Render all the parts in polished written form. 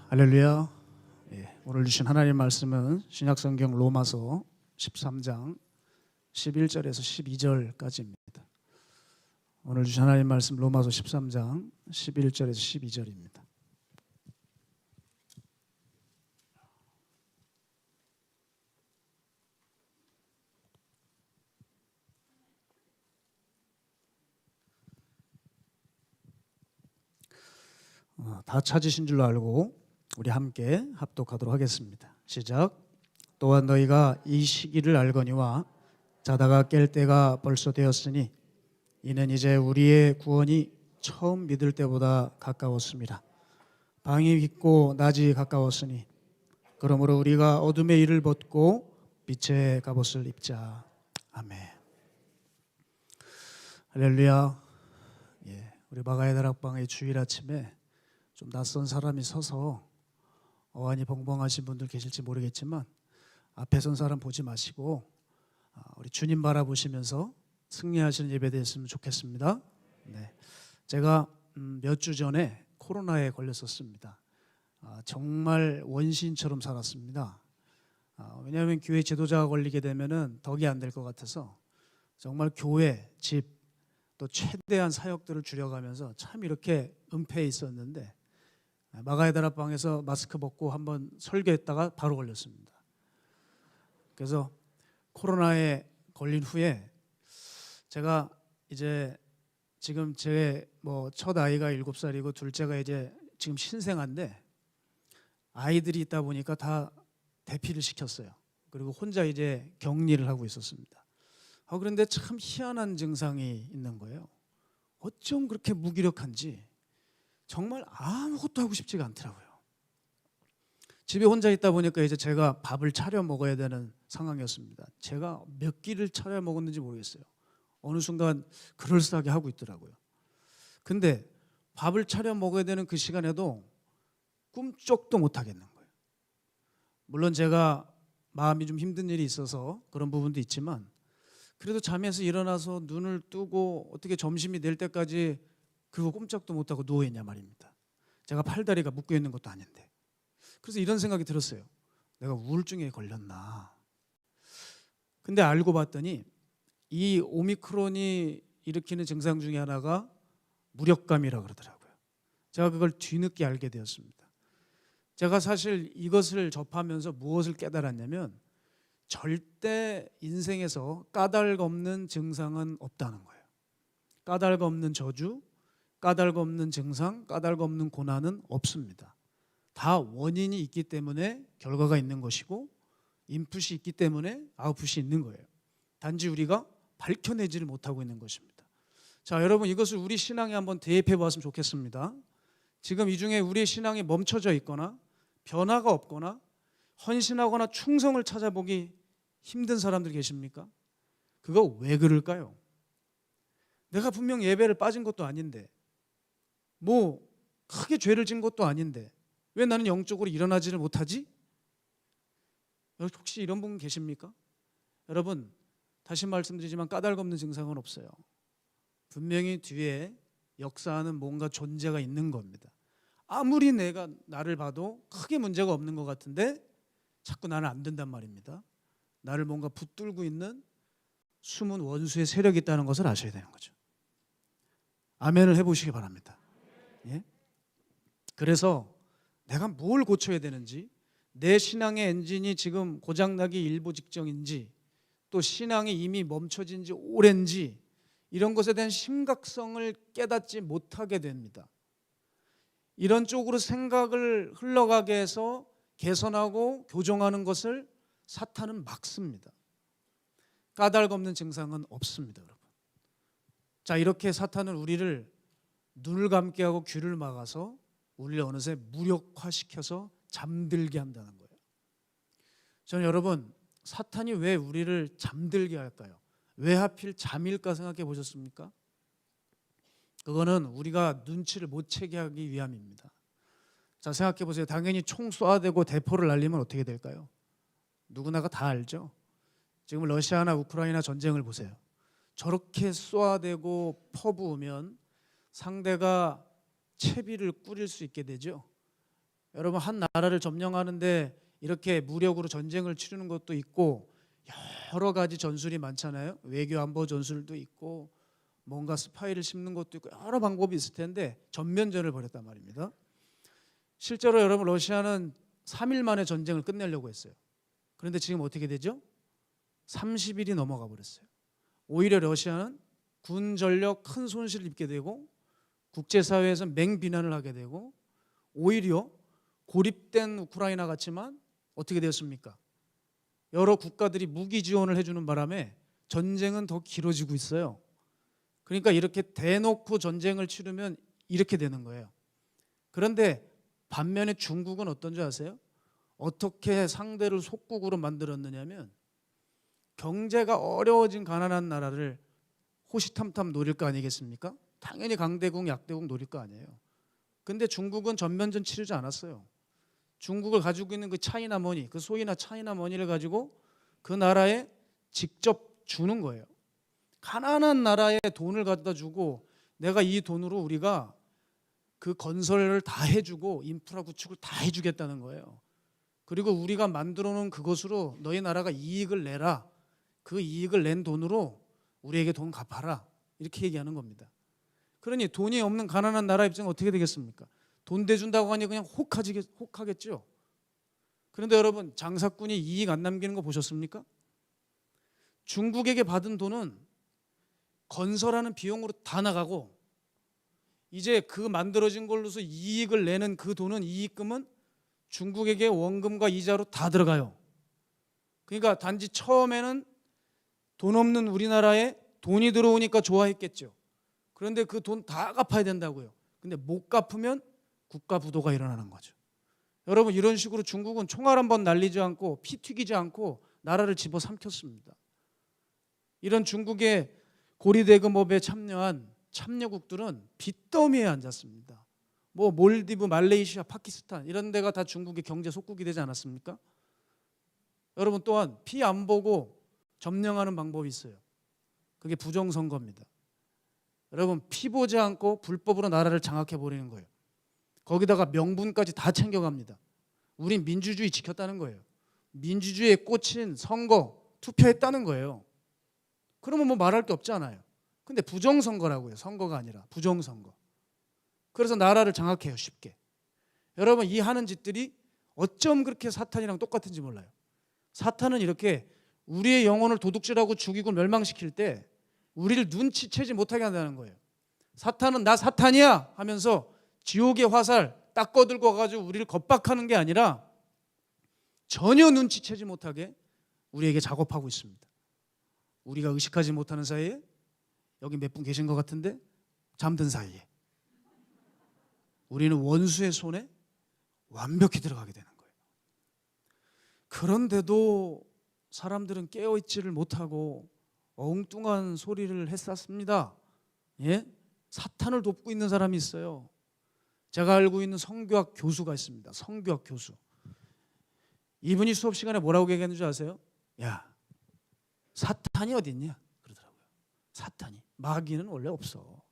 할렐루야. 오늘 주신 하나님 말씀은 신약성경 로마서 13장 11절에서 12절까지입니다. 오늘 주신 하나님 말씀 로마서 13장 11절에서 12절입니다. 다 찾으신 줄로 알고 우리 함께 합독하도록 하겠습니다. 시작. 또한 너희가 이 시기를 알거니와 자다가 깰 때가 벌써 되었으니 이는 이제 우리의 구원이 처음 믿을 때보다 가까웠습니다. 방이 깊고 낮이 가까웠으니 그러므로 우리가 어둠의 일을 벗고 빛의 갑옷을 입자. 아멘. 할렐루야. 우리 마가의 다락방의 주일 아침에 좀 낯선 사람이 서서 어안이 벙벙하신 분들 계실지 모르겠지만 앞에 선 사람 보지 마시고 우리 주님 바라보시면서 승리하시는 예배 됐으면 좋겠습니다. 제가 몇 주 전에 코로나에 걸렸었습니다. 정말 원시인처럼 살았습니다. 왜냐하면 교회 지도자가 걸리게 되면은 덕이 안 될 것 같아서 정말 교회, 집, 또 최대한 사역들을 줄여가면서 참 이렇게 은폐해 있었는데 마가의 다락방에서 마스크 벗고 한번 설교했다가 바로 걸렸습니다. 그래서 코로나에 걸린 후에 제가 이제 지금 제 첫 아이가 7살이고 둘째가 이제 지금 신생아인데 아이들이 있다 보니까 다 대피를 시켰어요. 그리고 혼자 이제 격리를 하고 있었습니다. 그런데 참 희한한 증상이 있는 거예요. 어쩜 그렇게 무기력한지 정말 아무것도 하고 싶지가 않더라고요. 집에 혼자 있다 보니까 이제 제가 밥을 차려 먹어야 되는 상황이었습니다. 제가 몇 끼를 차려 먹었는지 모르겠어요. 어느 순간 그럴싸하게 하고 있더라고요. 근데 밥을 차려 먹어야 되는 그 시간에도 꿈쩍도 못 하겠는 거예요. 물론 제가 마음이 좀 힘든 일이 있어서 그런 부분도 있지만 그래도 잠에서 일어나서 눈을 뜨고 어떻게 점심이 될 때까지 그리고 꼼짝도 못하고 누워있냐 말입니다. 제가 팔다리가 묶여있는 것도 아닌데. 그래서 이런 생각이 들었어요. 내가 우울증에 걸렸나. 근데 알고 봤더니 이 오미크론이 일으키는 증상 중에 하나가 무력감이라고 그러더라고요. 제가 그걸 뒤늦게 알게 되었습니다. 제가 사실 이것을 접하면서 무엇을 깨달았냐면 절대 인생에서 까닭 없는 증상은 없다는 거예요. 까닭 없는 저주, 까닭 없는 증상, 까닭 없는 고난은 없습니다. 다 원인이 있기 때문에 결과가 있는 것이고 인풋이 있기 때문에 아웃풋이 있는 거예요. 단지 우리가 밝혀내지를 못하고 있는 것입니다. 자, 여러분 이것을 우리 신앙에 한번 대입해 보았으면 좋겠습니다. 지금 이 중에 우리의 신앙이 멈춰져 있거나 변화가 없거나 헌신하거나 충성을 찾아보기 힘든 사람들 계십니까? 그거 왜 그럴까요? 내가 분명 예배를 빠진 것도 아닌데 크게 죄를 진 것도 아닌데 왜 나는 영적으로 일어나지를 못하지? 혹시 이런 분 계십니까? 여러분 다시 말씀드리지만 까닭 없는 증상은 없어요. 분명히 뒤에 역사하는 뭔가 존재가 있는 겁니다. 아무리 내가 나를 봐도 크게 문제가 없는 것 같은데 자꾸 나는 안 된단 말입니다. 나를 뭔가 붙들고 있는 숨은 원수의 세력이 있다는 것을 아셔야 되는 거죠. 아멘을 해보시기 바랍니다. 그래서 내가 뭘 고쳐야 되는지, 내 신앙의 엔진이 지금 고장나기 일보 직전인지, 또 신앙이 이미 멈춰진 지 오랜지 이런 것에 대한 심각성을 깨닫지 못하게 됩니다. 이런 쪽으로 생각을 흘러가게 해서 개선하고 교정하는 것을 사탄은 막습니다. 까닭 없는 증상은 없습니다, 여러분. 자, 이렇게 사탄은 우리를 눈을 감게 하고 귀를 막아서 우리를 어느새 무력화시켜서 잠들게 한다는 거예요. 저는 여러분 사탄이 왜 우리를 잠들게 할까요? 왜 하필 잠일까 생각해 보셨습니까? 그거는 우리가 눈치를 못 채게 하기 위함입니다. 자, 생각해 보세요. 당연히 총 쏘아대고 대포를 날리면 어떻게 될까요? 누구나가 다 알죠. 지금 러시아나 우크라이나 전쟁을 보세요. 저렇게 쏘아대고 퍼부으면 상대가 채비를 꾸릴 수 있게 되죠. 여러분 한 나라를 점령하는데 이렇게 무력으로 전쟁을 치르는 것도 있고 여러 가지 전술이 많잖아요. 외교 안보 전술도 있고 뭔가 스파이를 심는 것도 있고 여러 방법이 있을 텐데 전면전을 벌였단 말입니다. 실제로 여러분 러시아는 3일 만에 전쟁을 끝내려고 했어요. 그런데 지금 어떻게 되죠? 30일이 넘어가 버렸어요. 오히려 러시아는 군 전력 큰 손실을 입게 되고 국제사회에서 맹비난을 하게 되고 오히려 고립된 우크라이나 같지만 어떻게 되었습니까? 여러 국가들이 무기 지원을 해주는 바람에 전쟁은 더 길어지고 있어요. 그러니까 이렇게 대놓고 전쟁을 치르면 이렇게 되는 거예요. 그런데 반면에 중국은 어떤 줄 아세요? 어떻게 상대를 속국으로 만들었느냐면 경제가 어려워진 가난한 나라를 호시탐탐 노릴 거 아니겠습니까? 당연히 강대국, 약대국 노릴 거 아니에요. 근데 중국은 전면전 치르지 않았어요. 중국을 가지고 있는 그 차이나 머니, 그 소위나 차이나 머니를 가지고 그 나라에 직접 주는 거예요. 가난한 나라에 돈을 갖다 주고 내가 이 돈으로 우리가 그 건설을 다 해주고 인프라 구축을 다 해주겠다는 거예요. 그리고 우리가 만들어 놓은 그것으로 너희 나라가 이익을 내라. 그 이익을 낸 돈으로 우리에게 돈 갚아라. 이렇게 얘기하는 겁니다. 그러니 돈이 없는 가난한 나라 입장은 어떻게 되겠습니까? 돈 대준다고 하니 그냥 혹하겠죠. 그런데 여러분 장사꾼이 이익 안 남기는 거 보셨습니까? 중국에게 받은 돈은 건설하는 비용으로 다 나가고 이제 그 만들어진 걸로서 이익을 내는 그 돈은 이익금은 중국에게 원금과 이자로 다 들어가요. 그러니까 단지 처음에는 돈 없는 우리나라에 돈이 들어오니까 좋아했겠죠. 그런데 그 돈 다 갚아야 된다고요. 근데 못 갚으면 국가 부도가 일어나는 거죠. 여러분 이런 식으로 중국은 총알 한 번 날리지 않고 피 튀기지 않고 나라를 집어삼켰습니다. 이런 중국의 고리대금업에 참여한 참여국들은 빚더미에 앉았습니다. 뭐 몰디브, 말레이시아, 파키스탄 이런 데가 다 중국의 경제 속국이 되지 않았습니까? 여러분 또한 피 안 보고 점령하는 방법이 있어요. 그게 부정선거입니다. 여러분 피 보지 않고 불법으로 나라를 장악해 버리는 거예요. 거기다가 명분까지 다 챙겨갑니다. 우린 민주주의 지켰다는 거예요. 민주주의에 꽂힌 선거, 투표했다는 거예요. 그러면 뭐 말할 게 없잖아요. 근데 부정선거라고요. 선거가 아니라 부정선거. 그래서 나라를 장악해요. 쉽게. 여러분 이 하는 짓들이 어쩜 그렇게 사탄이랑 똑같은지 몰라요. 사탄은 이렇게 우리의 영혼을 도둑질하고 죽이고 멸망시킬 때 우리를 눈치채지 못하게 한다는 거예요. 사탄은 나 사탄이야 하면서 지옥의 화살 딱 꺼들고 와가지고 우리를 겁박하는 게 아니라 전혀 눈치채지 못하게 우리에게 작업하고 있습니다. 우리가 의식하지 못하는 사이에 여기 몇 분 계신 것 같은데 잠든 사이에 우리는 원수의 손에 완벽히 들어가게 되는 거예요. 그런데도 사람들은 깨어있지를 못하고 엉뚱한 소리를 했었습니다. 예? 사탄을 돕고 있는 사람이 있어요. 제가 알고 있는 성교학 교수가 있습니다. 성교학 교수. 이분이 수업 시간에 뭐라고 얘기했는 줄 아세요? 야, 사탄이 어디 있냐? 그러더라고요. 사탄이. 마귀는 원래 없어.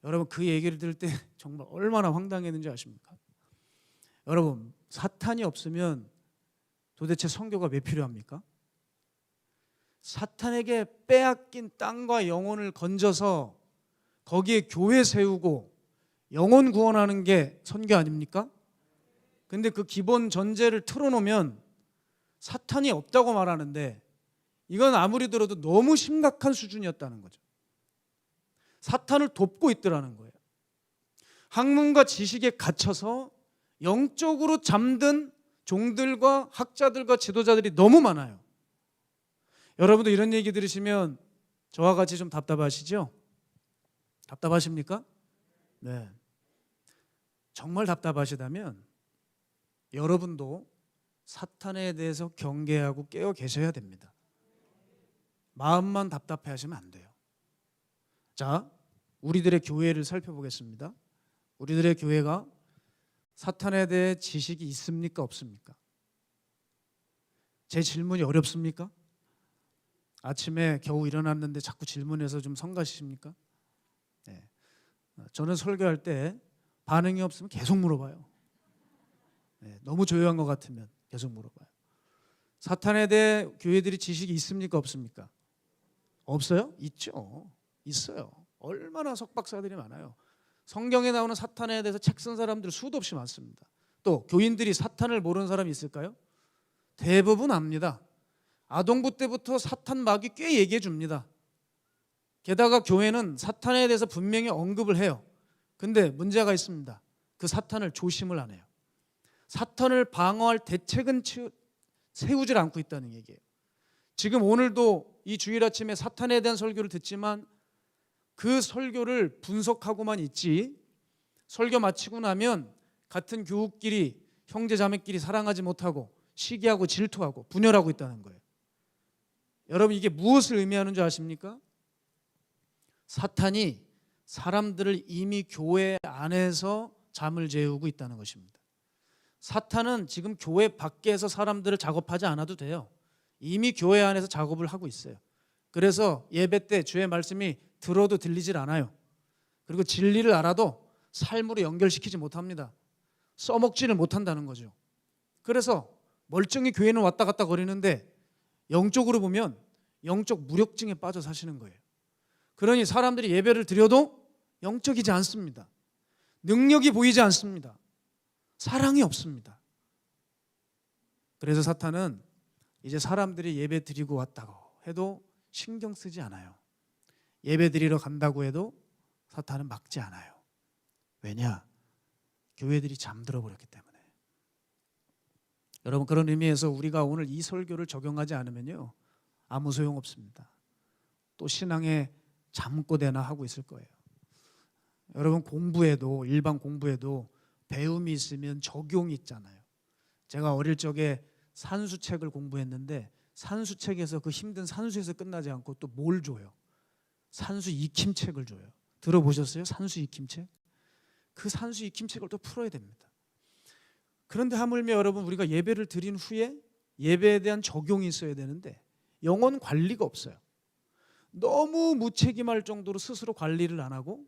여러분 그 얘기를 들을 때 정말 얼마나 황당했는지 아십니까? 여러분 사탄이 없으면 도대체 선교가 왜 필요합니까? 사탄에게 빼앗긴 땅과 영혼을 건져서 거기에 교회 세우고 영혼 구원하는 게 선교 아닙니까? 근데 그 기본 전제를 틀어놓으면 사탄이 없다고 말하는데 이건 아무리 들어도 너무 심각한 수준이었다는 거죠. 사탄을 돕고 있더라는 거예요. 학문과 지식에 갇혀서 영적으로 잠든 종들과 학자들과 지도자들이 너무 많아요. 여러분도 이런 얘기 들으시면 저와 같이 좀 답답하시죠? 답답하십니까? 네. 정말 답답하시다면 여러분도 사탄에 대해서 경계하고 깨어 계셔야 됩니다. 마음만 답답해 하시면 안 돼요. 자, 우리들의 교회를 살펴보겠습니다. 우리들의 교회가 사탄에 대해 지식이 있습니까? 없습니까? 제 질문이 어렵습니까? 아침에 겨우 일어났는데 자꾸 질문해서 좀 성가시십니까? 네. 저는 설교할 때 반응이 없으면 계속 물어봐요. 너무 조용한 것 같으면 계속 물어봐요. 사탄에 대해 교회들이 지식이 있습니까? 없습니까? 없어요? 있죠. 있어요. 얼마나 석박사들이 많아요. 성경에 나오는 사탄에 대해서 책 쓴 사람들 수도 없이 많습니다. 또 교인들이 사탄을 모르는 사람이 있을까요? 대부분 압니다. 아동부 때부터 사탄 마귀 꽤 얘기해 줍니다. 게다가 교회는 사탄에 대해서 분명히 언급을 해요. 근데 문제가 있습니다. 그 사탄을 조심을 안 해요. 사탄을 방어할 대책은 세우질 않고 있다는 얘기예요. 지금 오늘도 이 주일 아침에 사탄에 대한 설교를 듣지만 그 설교를 분석하고만 있지, 설교 마치고 나면 같은 교우끼리, 형제 자매끼리 사랑하지 못하고 시기하고 질투하고 분열하고 있다는 거예요. 여러분, 이게 무엇을 의미하는 줄 아십니까? 사탄이 사람들을 이미 교회 안에서 잠을 재우고 있다는 것입니다. 사탄은 지금 교회 밖에서 사람들을 작업하지 않아도 돼요. 이미 교회 안에서 작업을 하고 있어요. 그래서 예배 때 주의 말씀이 들어도 들리질 않아요. 그리고 진리를 알아도 삶으로 연결시키지 못합니다. 써먹지를 못한다는 거죠. 그래서 멀쩡히 교회는 왔다 갔다 거리는데 영적으로 보면 영적 무력증에 빠져 사시는 거예요. 그러니 사람들이 예배를 드려도 영적이지 않습니다. 능력이 보이지 않습니다. 사랑이 없습니다. 그래서 사탄은 이제 사람들이 예배 드리고 왔다고 해도 신경 쓰지 않아요. 예배 드리러 간다고 해도 사탄은 막지 않아요. 왜냐? 교회들이 잠들어 버렸기 때문에. 여러분, 그런 의미에서 우리가 오늘 이 설교를 적용하지 않으면요, 아무 소용 없습니다. 또 신앙에 잠꼬대나 하고 있을 거예요. 여러분, 공부에도, 일반 공부에도 배움이 있으면 적용이 있잖아요. 제가 어릴 적에 산수책을 공부했는데 산수책에서 그 힘든 산수에서 끝나지 않고 또 뭘 줘요? 산수 익힘책을 줘요. 들어보셨어요? 산수 익힘책? 그 산수 익힘책을 또 풀어야 됩니다. 그런데 하물며 여러분, 우리가 예배를 드린 후에 예배에 대한 적용이 있어야 되는데 영혼 관리가 없어요. 너무 무책임할 정도로 스스로 관리를 안 하고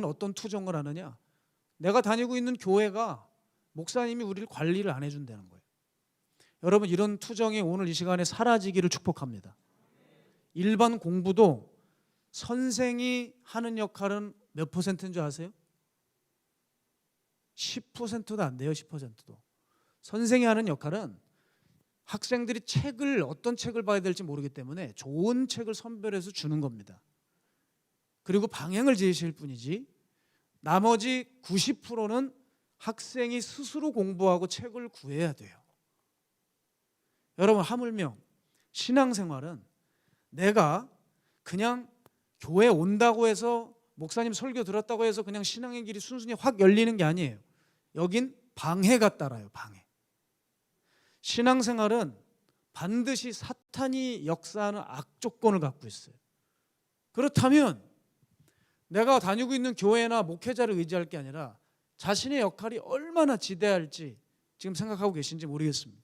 어떤 투정을 하느냐? 내가 다니고 있는 교회가 목사님이 우리를 관리를 안 해준다는 거예요. 여러분, 이런 투정이 오늘 이 시간에 사라지기를 축복합니다. 일반 공부도 선생이 하는 역할은 몇 %인 줄 아세요? 10%도 안 돼요. 10%도. 선생이 하는 역할은 학생들이 어떤 책을 봐야 될지 모르기 때문에 좋은 책을 선별해서 주는 겁니다. 그리고 방향을 제시할 뿐이지 나머지 90%는 학생이 스스로 공부하고 책을 구해야 돼요. 여러분, 하물며 신앙생활은 내가 그냥 교회 온다고 해서 목사님 설교 들었다고 해서 그냥 신앙의 길이 순순히 확 열리는 게 아니에요. 여긴 방해가 따라요. 방해. 신앙생활은 반드시 사탄이 역사하는 악조건을 갖고 있어요. 그렇다면 내가 다니고 있는 교회나 목회자를 의지할 게 아니라 자신의 역할이 얼마나 지대할지 지금 생각하고 계신지 모르겠습니다.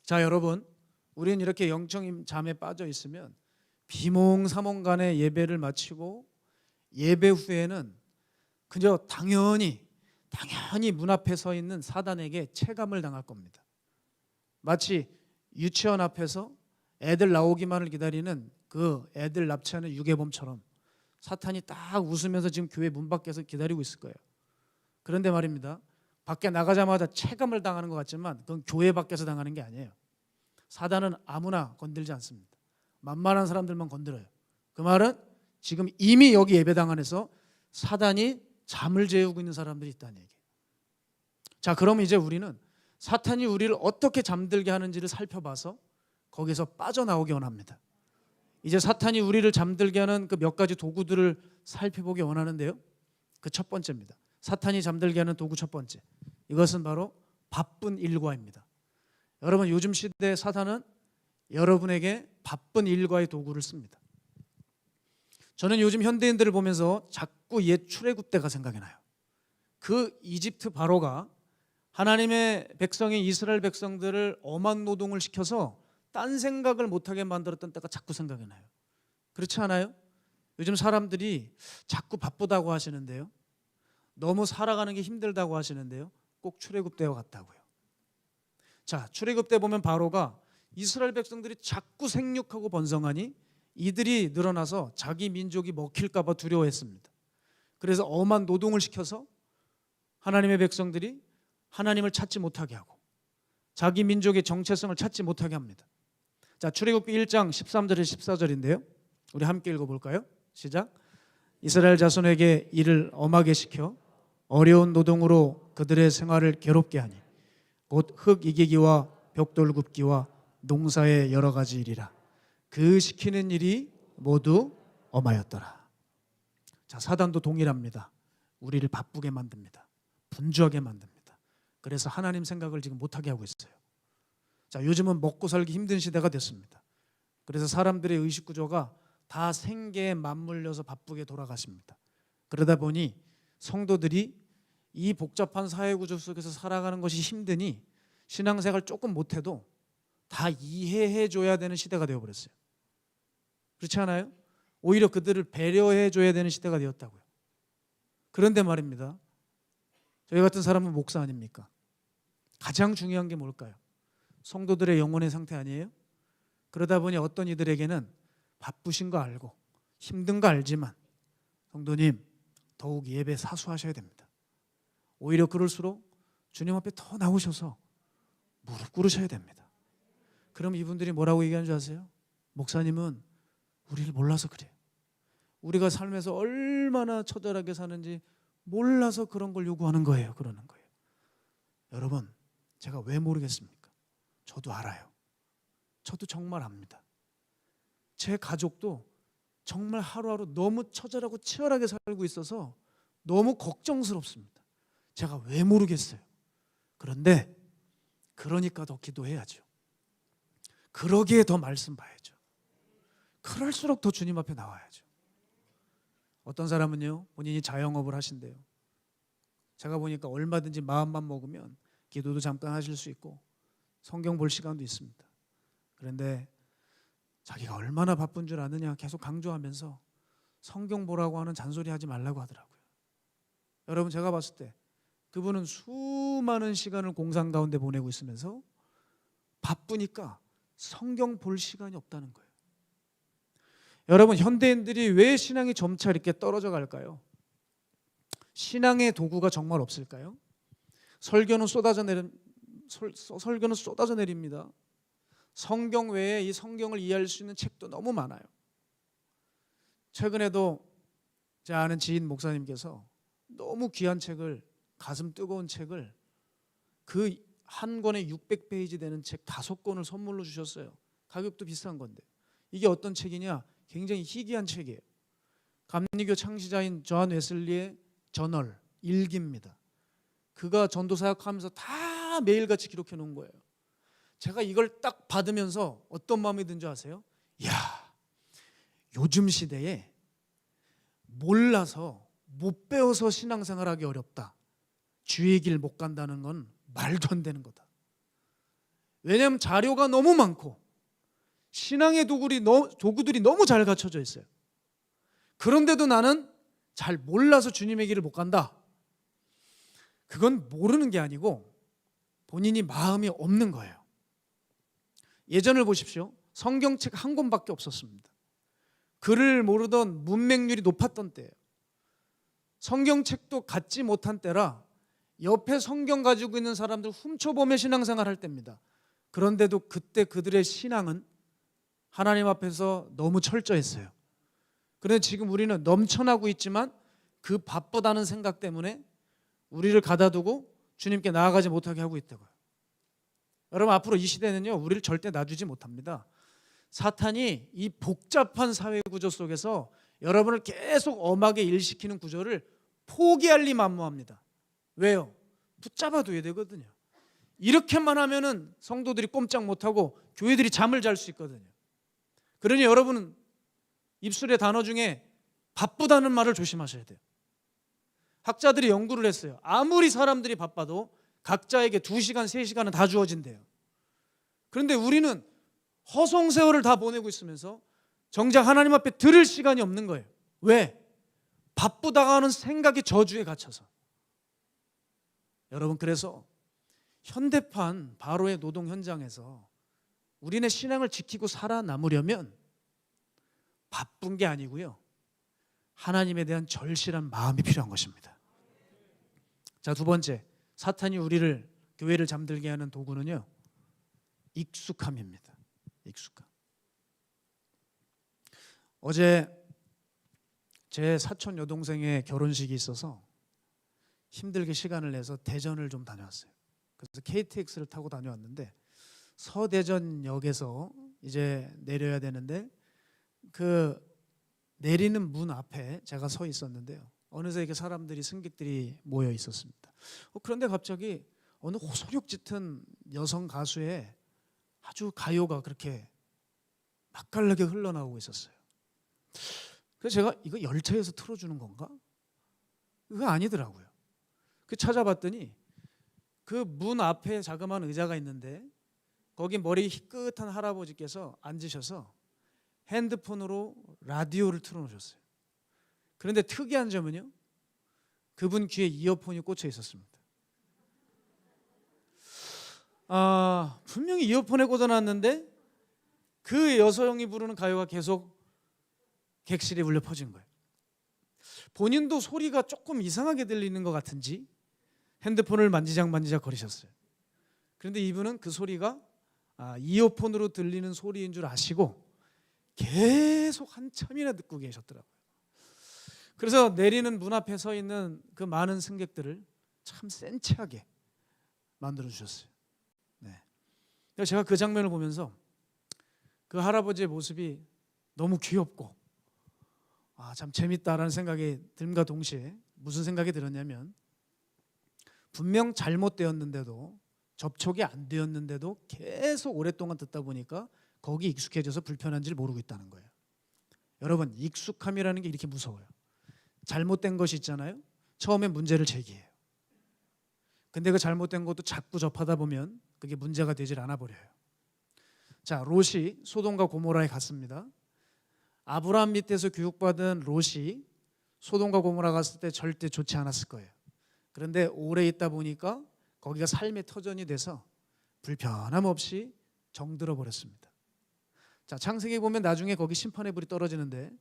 자, 여러분, 우리는 이렇게 영적인 잠에 빠져 있으면 비몽사몽간에 예배를 마치고 예배 후에는 그저 당연히 문 앞에 서 있는 사단에게 체감을 당할 겁니다. 마치 유치원 앞에서 애들 나오기만을 기다리는 그 애들 납치하는 유괴범처럼 사탄이 딱 웃으면서 지금 교회 문 밖에서 기다리고 있을 거예요. 그런데 말입니다, 밖에 나가자마자 체감을 당하는 것 같지만 그건 교회 밖에서 당하는 게 아니에요. 사단은 아무나 건들지 않습니다. 만만한 사람들만 건드려요. 그 말은 지금 이미 여기 예배당 안에서 사단이 잠을 재우고 있는 사람들이 있다는 얘기예요. 자, 그러면 이제 우리는 사탄이 우리를 어떻게 잠들게 하는지를 살펴봐서 거기서 빠져나오기 원합니다. 이제 사탄이 우리를 잠들게 하는 그 몇 가지 도구들을 살펴보기 원하는데요, 그 첫 번째입니다. 사탄이 잠들게 하는 도구 첫 번째, 이것은 바로 바쁜 일과입니다. 여러분, 요즘 시대의 사탄은 여러분에게 바쁜 일과의 도구를 씁니다. 저는 요즘 현대인들을 보면서 자꾸 옛 출애굽때가 생각이 나요. 그 이집트 바로가 하나님의 백성인 이스라엘 백성들을 엄한 노동을 시켜서 딴 생각을 못하게 만들었던 때가 자꾸 생각이 나요. 그렇지 않아요? 요즘 사람들이 자꾸 바쁘다고 하시는데요, 너무 살아가는 게 힘들다고 하시는데요, 꼭 출애굽되어 갔다고요. 자, 출애굽때 보면 바로가 이스라엘 백성들이 자꾸 생육하고 번성하니 이들이 늘어나서 자기 민족이 먹힐까 봐 두려워했습니다. 그래서 엄한 노동을 시켜서 하나님의 백성들이 하나님을 찾지 못하게 하고 자기 민족의 정체성을 찾지 못하게 합니다. 자, 출애굽기 1장 13절에서 14절인데요. 우리 함께 읽어볼까요? 시작. 이스라엘 자손에게 이를 엄하게 시켜 어려운 노동으로 그들의 생활을 괴롭게 하니 곧 흙 이기기와 벽돌 굽기와 농사의 여러 가지 일이라. 그 시키는 일이 모두 엄하였더라. 자, 사단도 동일합니다. 우리를 바쁘게 만듭니다. 분주하게 만듭니다. 그래서 하나님 생각을 지금 못하게 하고 있어요. 자, 요즘은 먹고 살기 힘든 시대가 됐습니다. 그래서 사람들의 의식 구조가 다 생계에 맞물려서 바쁘게 돌아가십니다. 그러다 보니 성도들이 이 복잡한 사회 구조 속에서 살아가는 것이 힘드니 신앙생활 조금 못해도 다 이해해 줘야 되는 시대가 되어버렸어요. 그렇지 않아요? 오히려 그들을 배려해 줘야 되는 시대가 되었다고요. 그런데 말입니다, 저희 같은 사람은 목사 아닙니까? 가장 중요한 게 뭘까요? 성도들의 영혼의 상태 아니에요? 그러다 보니 어떤 이들에게는 바쁘신 거 알고 힘든 거 알지만 성도님 더욱 예배 사수하셔야 됩니다. 오히려 그럴수록 주님 앞에 더 나오셔서 무릎 꿇으셔야 됩니다. 그럼 이분들이 뭐라고 얘기하는 줄 아세요? 목사님은 우리를 몰라서 그래요. 우리가 삶에서 얼마나 처절하게 사는지 몰라서 그런 걸 요구하는 거예요. 그러는 거예요. 여러분, 제가 왜 모르겠습니까? 저도 알아요. 저도 정말 압니다. 제 가족도 정말 하루하루 너무 처절하고 치열하게 살고 있어서 너무 걱정스럽습니다. 제가 왜 모르겠어요. 그런데 그러니까 더 기도해야죠. 그러기에 더 말씀 봐야죠. 그럴수록 더 주님 앞에 나와야죠. 어떤 사람은요, 본인이 자영업을 하신대요. 제가 보니까 얼마든지 마음만 먹으면 기도도 잠깐 하실 수 있고 성경 볼 시간도 있습니다. 그런데 자기가 얼마나 바쁜 줄 아느냐 계속 강조하면서 성경 보라고 하는 잔소리 하지 말라고 하더라고요. 여러분, 제가 봤을 때 그분은 수많은 시간을 공상 가운데 보내고 있으면서 바쁘니까 성경 볼 시간이 없다는 거예요. 여러분, 현대인들이 왜 신앙이 점차 이렇게 떨어져 갈까요? 신앙의 도구가 정말 없을까요? 설교는 쏟아져 내립니다. 성경 외에 이 성경을 이해할 수 있는 책도 너무 많아요. 최근에도 제 아는 지인 목사님께서 너무 귀한 책을, 가슴 뜨거운 책을, 그 한 권에 600페이지 되는 책 5권을 선물로 주셨어요. 가격도 비싼 건데. 이게 어떤 책이냐? 굉장히 희귀한 책이에요. 감리교 창시자인 존 웨슬리의 저널, 일기입니다. 그가 전도 사역하면서 다 매일같이 기록해 놓은 거예요. 제가 이걸 딱 받으면서 어떤 마음이 든 줄 아세요? 이야, 요즘 시대에 몰라서 못 배워서 신앙생활하기 어렵다. 주의 길 못 간다는 건 말도 안 되는 거다. 왜냐하면 자료가 너무 많고 신앙의 도구들이 너무 잘 갖춰져 있어요. 그런데도 나는 잘 몰라서 주님의 길을 못 간다. 그건 모르는 게 아니고 본인이 마음이 없는 거예요. 예전을 보십시오. 성경책 한 권밖에 없었습니다. 글을 모르던 문맹률이 높았던 때예요. 성경책도 갖지 못한 때라 옆에 성경 가지고 있는 사람들 훔쳐보며 신앙생활 할 때입니다. 그런데도 그때 그들의 신앙은 하나님 앞에서 너무 철저했어요. 그런데 지금 우리는 넘쳐나고 있지만 그 바쁘다는 생각 때문에 우리를 가다두고 주님께 나아가지 못하게 하고 있다고요. 여러분, 앞으로 이 시대는요, 우리를 절대 놔주지 못합니다. 사탄이 이 복잡한 사회 구조 속에서 여러분을 계속 엄하게 일시키는 구조를 포기할 리 만무합니다. 왜요? 붙잡아둬야 되거든요. 이렇게만 하면은 성도들이 꼼짝 못하고 교회들이 잠을 잘 수 있거든요. 그러니 여러분은 입술의 단어 중에 바쁘다는 말을 조심하셔야 돼요. 학자들이 연구를 했어요. 아무리 사람들이 바빠도 각자에게 2시간, 3시간은 다 주어진대요. 그런데 우리는 허송세월을 다 보내고 있으면서 정작 하나님 앞에 들을 시간이 없는 거예요. 왜? 바쁘다가 하는 생각의 저주에 갇혀서. 여러분, 그래서 현대판 바로의 노동 현장에서 우리네 신앙을 지키고 살아남으려면 바쁜 게 아니고요, 하나님에 대한 절실한 마음이 필요한 것입니다. 자, 두 번째, 사탄이 우리를, 교회를 잠들게 하는 도구는요, 익숙함입니다. 익숙함. 어제 제 사촌 여동생의 결혼식이 있어서 힘들게 시간을 내서 대전을 좀 다녀왔어요. 그래서 KTX를 타고 다녀왔는데 서대전역에서 이제 내려야 되는데 그 내리는 문 앞에 제가 서 있었는데요, 어느새 이렇게 사람들이, 승객들이 모여 있었습니다. 그런데 갑자기 어느 호소력 짙은 여성 가수의 아주 가요가 그렇게 맛깔나게 흘러나오고 있었어요. 그래서 제가 이거 열차에서 틀어주는 건가? 그거 아니더라고요. 그 찾아봤더니 그 문 앞에 자그마한 의자가 있는데 거기 머리 희끗한 할아버지께서 앉으셔서 핸드폰으로 라디오를 틀어놓으셨어요. 그런데 특이한 점은요, 그분 귀에 이어폰이 꽂혀 있었습니다. 분명히 이어폰에 꽂아놨는데 그 여성이 부르는 가요가 계속 객실에 울려 퍼진 거예요. 본인도 소리가 조금 이상하게 들리는 것 같은지 핸드폰을 만지작 거리셨어요. 그런데 이분은 그 소리가 이어폰으로 들리는 소리인 줄 아시고 계속 한참이나 듣고 계셨더라고요. 그래서 내리는 문 앞에 서 있는 그 많은 승객들을 참 센치하게 만들어 주셨어요. 네. 제가 그 장면을 보면서 그 할아버지의 모습이 너무 귀엽고 참 재밌다라는 생각이 듦과 동시에 무슨 생각이 들었냐면, 분명 잘못되었는데도, 접촉이 안 되었는데도 계속 오랫동안 듣다 보니까 거기 익숙해져서 불편한지를 모르고 있다는 거예요. 여러분, 익숙함이라는 게 이렇게 무서워요. 잘못된 것이 있잖아요, 처음에 문제를 제기해요. 근데 그 잘못된 것도 자꾸 접하다 보면 그게 문제가 되질 않아 버려요. 자, 롯이 소돔과 고모라에 갔습니다. 아브라함 밑에서 교육받은 롯이 소돔과 고모라 갔을 때 절대 좋지 않았을 거예요. 그런데 오래 있다 보니까 거기가 삶의 터전이 돼서 불편함 없이 정들어 버렸습니다. 자, 창세기 보면 나중에 거기 심판의 불이 떨어지는데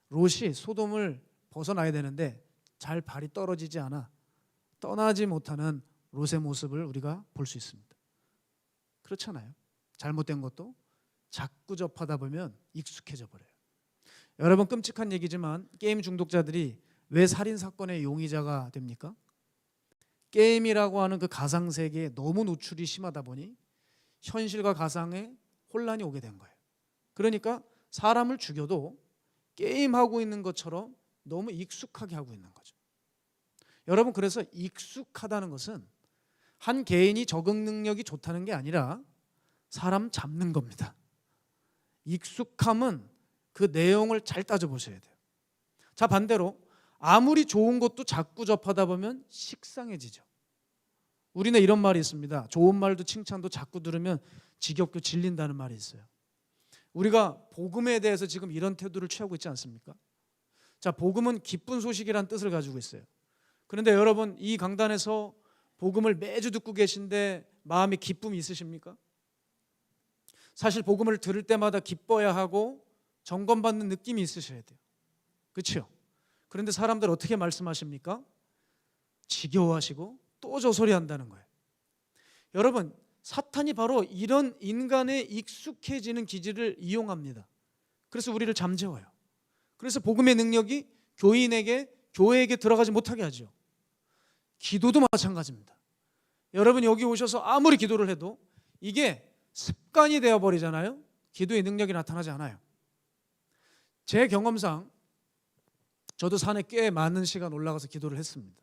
롯이 소돔을 벗어나야 되는데 잘 발이 떨어지지 않아 떠나지 못하는 롯의 모습을 우리가 볼 수 있습니다. 그렇잖아요. 잘못된 것도 자꾸 접하다 보면 익숙해져 버려요. 여러분, 끔찍한 얘기지만 게임 중독자들이 왜 살인사건의 용의자가 됩니까? 게임이라고 하는 그 가상세계에 너무 노출이 심하다 보니 현실과 가상에 혼란이 오게 된 거예요. 그러니까 사람을 죽여도 게임하고 있는 것처럼 너무 익숙하게 하고 있는 거죠. 여러분, 그래서 익숙하다는 것은 한 개인이 적응 능력이 좋다는 게 아니라 사람 잡는 겁니다. 익숙함은 그 내용을 잘 따져보셔야 돼요. 자, 반대로 아무리 좋은 것도 자꾸 접하다 보면 식상해지죠. 우리는 이런 말이 있습니다. 좋은 말도 칭찬도 자꾸 들으면 지겹고 질린다는 말이 있어요. 우리가 복음에 대해서 지금 이런 태도를 취하고 있지 않습니까? 자, 복음은 기쁜 소식이란 뜻을 가지고 있어요. 그런데 여러분, 이 강단에서 복음을 매주 듣고 계신데 마음에 기쁨이 있으십니까? 사실 복음을 들을 때마다 기뻐야 하고 점검받는 느낌이 있으셔야 돼요. 그렇죠? 그런데 사람들 어떻게 말씀하십니까? 지겨워하시고 또 저 소리 한다는 거예요. 여러분, 사탄이 바로 이런 인간의 익숙해지는 기질을 이용합니다. 그래서 우리를 잠재워요. 그래서 복음의 능력이 교회에게 들어가지 못하게 하죠. 기도도 마찬가지입니다. 여러분, 여기 오셔서 아무리 기도를 해도 이게 습관이 되어버리잖아요. 기도의 능력이 나타나지 않아요. 제 경험상 저도 산에 꽤 많은 시간 올라가서 기도를 했습니다.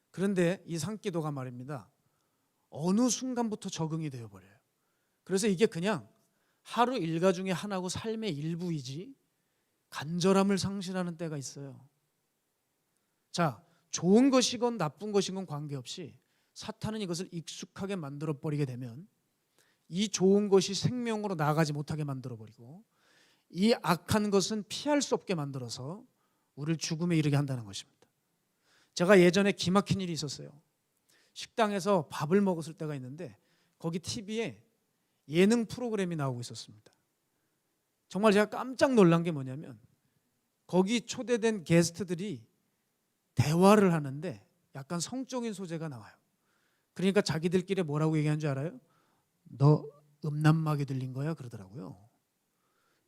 그런데 이 산기도가 말입니다, 어느 순간부터 적응이 되어버려요. 그래서 이게 그냥 하루 일과 중에 하나고 삶의 일부이지 간절함을 상실하는 때가 있어요. 자, 좋은 것이건 나쁜 것이건 관계없이 사탄은 이것을 익숙하게 만들어버리게 되면 이 좋은 것이 생명으로 나아가지 못하게 만들어버리고 이 악한 것은 피할 수 없게 만들어서 우리를 죽음에 이르게 한다는 것입니다. 제가 예전에 기막힌 일이 있었어요. 식당에서 밥을 먹었을 때가 있는데 거기 TV에 예능 프로그램이 나오고 있었습니다. 정말 제가 깜짝 놀란 게 뭐냐면 거기 초대된 게스트들이 대화를 하는데 약간 성적인 소재가 나와요. 그러니까 자기들끼리 뭐라고 얘기하는 줄 알아요? 너 음란마귀 들린 거야? 그러더라고요.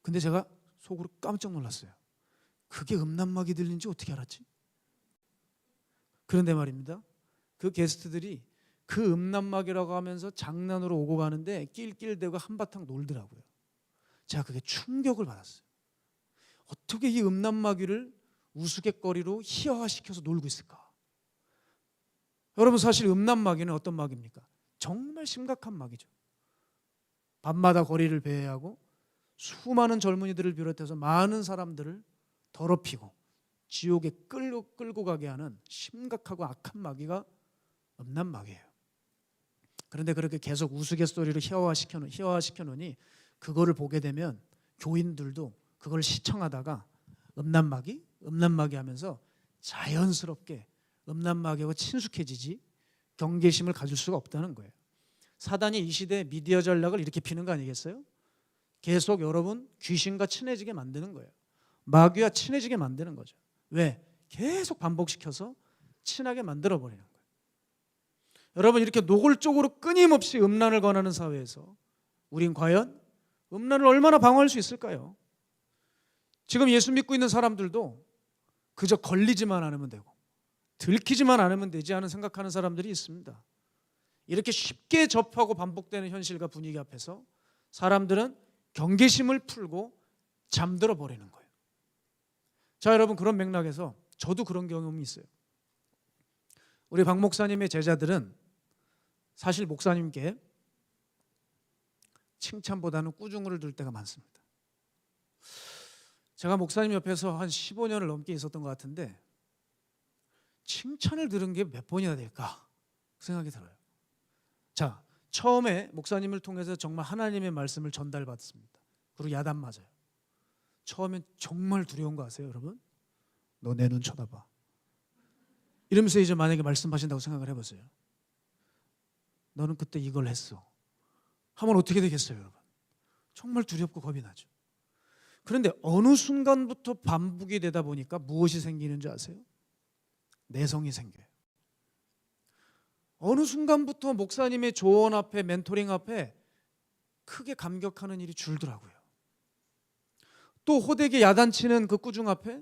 근데 제가 속으로 깜짝 놀랐어요. 그게 음란마귀 들린지 어떻게 알았지? 그런데 말입니다. 그 게스트들이 그 음란마귀라고 하면서 장난으로 오고 가는데 낄낄대고 한바탕 놀더라고요. 제가 그게 충격을 받았어요. 어떻게 이 음란마귀를 우스갯거리로 희화화시켜서 놀고 있을까? 여러분, 사실 음란마귀는 어떤 마귀입니까? 정말 심각한 마귀죠. 밤마다 거리를 배회하고 수많은 젊은이들을 비롯해서 많은 사람들을 더럽히고 지옥에 끌고 가게 하는 심각하고 악한 마귀가 음란마귀예요. 그런데 그렇게 계속 우스갯소리로 희화화시켜 놓으니 그거를 보게 되면 교인들도 그걸 시청하다가 음란마귀 하면서 자연스럽게 음란마귀하고 친숙해지지 경계심을 가질 수가 없다는 거예요. 사단이 이 시대에 미디어 전략을 이렇게 피는 거 아니겠어요? 계속 여러분 귀신과 친해지게 만드는 거예요. 마귀와 친해지게 만드는 거죠. 왜? 계속 반복시켜서 친하게 만들어버리는 거예요. 여러분, 이렇게 노골적으로 끊임없이 음란을 권하는 사회에서 우린 과연 음란을 얼마나 방어할 수 있을까요? 지금 예수 믿고 있는 사람들도 그저 걸리지만 않으면 되고 들키지만 않으면 되지 않은 생각하는 사람들이 있습니다. 이렇게 쉽게 접하고 반복되는 현실과 분위기 앞에서 사람들은 경계심을 풀고 잠들어 버리는 거예요. 자, 여러분, 그런 맥락에서 저도 그런 경험이 있어요. 우리 박 목사님의 제자들은 사실 목사님께 칭찬보다는 꾸중을 들 때가 많습니다. 제가 목사님 옆에서 한 15년을 넘게 있었던 것 같은데 칭찬을 들은 게 몇 번이나 될까 생각이 들어요. 자, 처음에 목사님을 통해서 정말 하나님의 말씀을 전달받습니다. 그리고 야단 맞아요. 처음엔 정말 두려운 거 아세요, 여러분? 너 내 눈 쳐다봐. 이러면서 이제 만약에 말씀하신다고 생각을 해보세요. 너는 그때 이걸 했어. 하면 어떻게 되겠어요, 여러분? 정말 두렵고 겁이 나죠. 그런데 어느 순간부터 반복이 되다 보니까 무엇이 생기는 줄 아세요? 내성이 생겨요. 어느 순간부터 목사님의 조언 앞에, 멘토링 앞에 크게 감격하는 일이 줄더라고요. 또 호되게 야단치는 그 꾸중 앞에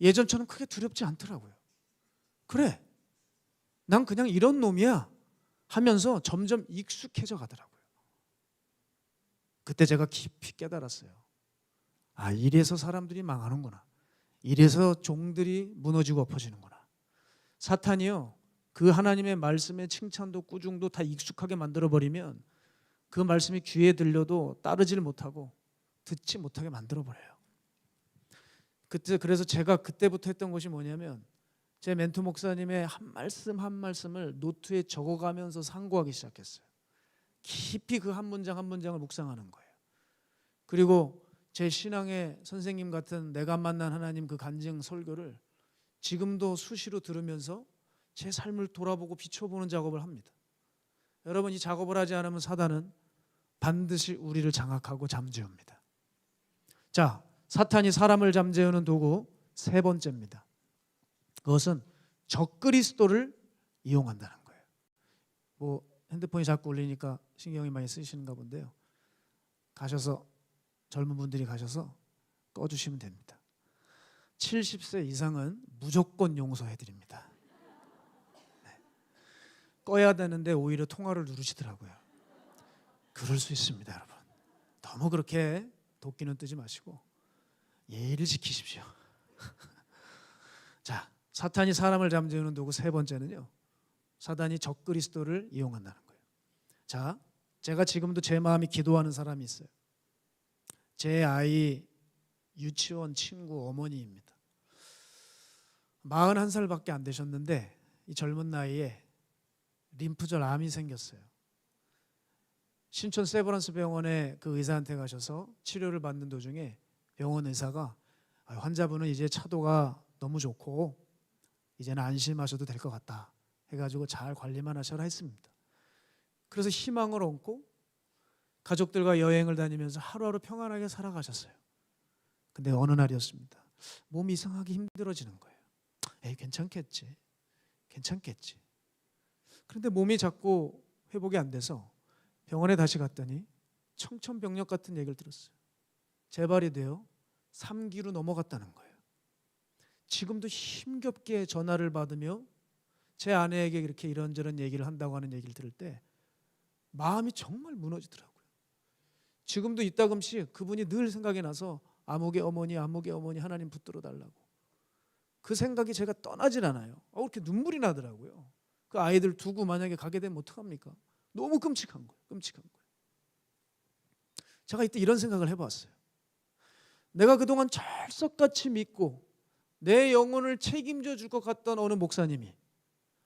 예전처럼 크게 두렵지 않더라고요. 그래, 난 그냥 이런 놈이야 하면서 점점 익숙해져 가더라고요. 그때 제가 깊이 깨달았어요. 아, 이래서 사람들이 망하는구나. 이래서 종들이 무너지고 엎어지는구나. 사탄이요, 그 하나님의 말씀에 칭찬도 꾸중도 다 익숙하게 만들어버리면 그 말씀이 귀에 들려도 따르질 못하고 듣지 못하게 만들어버려요. 그래서 제가 그때부터 했던 것이 뭐냐면 제 멘토 목사님의 한 말씀 한 말씀을 노트에 적어가면서 상고하기 시작했어요. 깊이 그 한 문장 한 문장을 묵상하는 거예요. 그리고 제 신앙의 선생님 같은 내가 만난 하나님 그 간증 설교를 지금도 수시로 들으면서 제 삶을 돌아보고 비춰보는 작업을 합니다. 여러분, 이 작업을 하지 않으면 사단은 반드시 우리를 장악하고 잠재웁니다. 자, 사탄이 사람을 잠재우는 도구 세 번째입니다. 그것은 적그리스도를 이용한다는 거예요. 뭐 핸드폰이 자꾸 울리니까 신경이 많이 쓰이시는가 본데요. 가셔서 젊은 분들이 가셔서 꺼주시면 됩니다. 70세 이상은 무조건 용서해드립니다. 네. 꺼야 되는데 오히려 통화를 누르시더라고요. 그럴 수 있습니다, 여러분. 너무 그렇게 도끼는 뜨지 마시고 예의를 지키십시오. 자, 사탄이 사람을 잠재우는 도구 세 번째는요, 사단이 적그리스도를 이용한다는 거예요. 자, 제가 지금도 제 마음이 기도하는 사람이 있어요. 제 아이 유치원 친구 어머니입니다. 41살밖에 안 되셨는데 이 젊은 나이에 림프절 암이 생겼어요. 신촌 세브란스 병원에 그 의사한테 가셔서 치료를 받는 도중에 병원 의사가 환자분은 이제 차도가 너무 좋고 이제는 안심하셔도 될 것 같다 해가지고 잘 관리만 하셔라 했습니다. 그래서 희망을 얻고 가족들과 여행을 다니면서 하루하루 평안하게 살아가셨어요. 근데 어느 날이었습니다. 몸이 이상하게 힘들어지는 거예요. 에이, 괜찮겠지. 그런데 몸이 자꾸 회복이 안 돼서 병원에 다시 갔더니 청천벽력 같은 얘기를 들었어요. 재발이 되어 3기로 넘어갔다는 거예요. 지금도 힘겹게 전화를 받으며 제 아내에게 이렇게 이런저런 얘기를 한다고 하는 얘기를 들을 때 마음이 정말 무너지더라고요. 지금도 이따금씩 그분이 늘 생각이 나서 아무개 어머니 하나님 붙들어 달라고. 그 생각이 제가 떠나질 않아요. 그렇게 눈물이 나더라고요. 그 아이들 두고 만약에 가게 되면 어떡합니까? 너무 끔찍한 거예요. 제가 이때 이런 생각을 해봤어요. 내가 그동안 철석같이 믿고 내 영혼을 책임져 줄 것 같던 어느 목사님이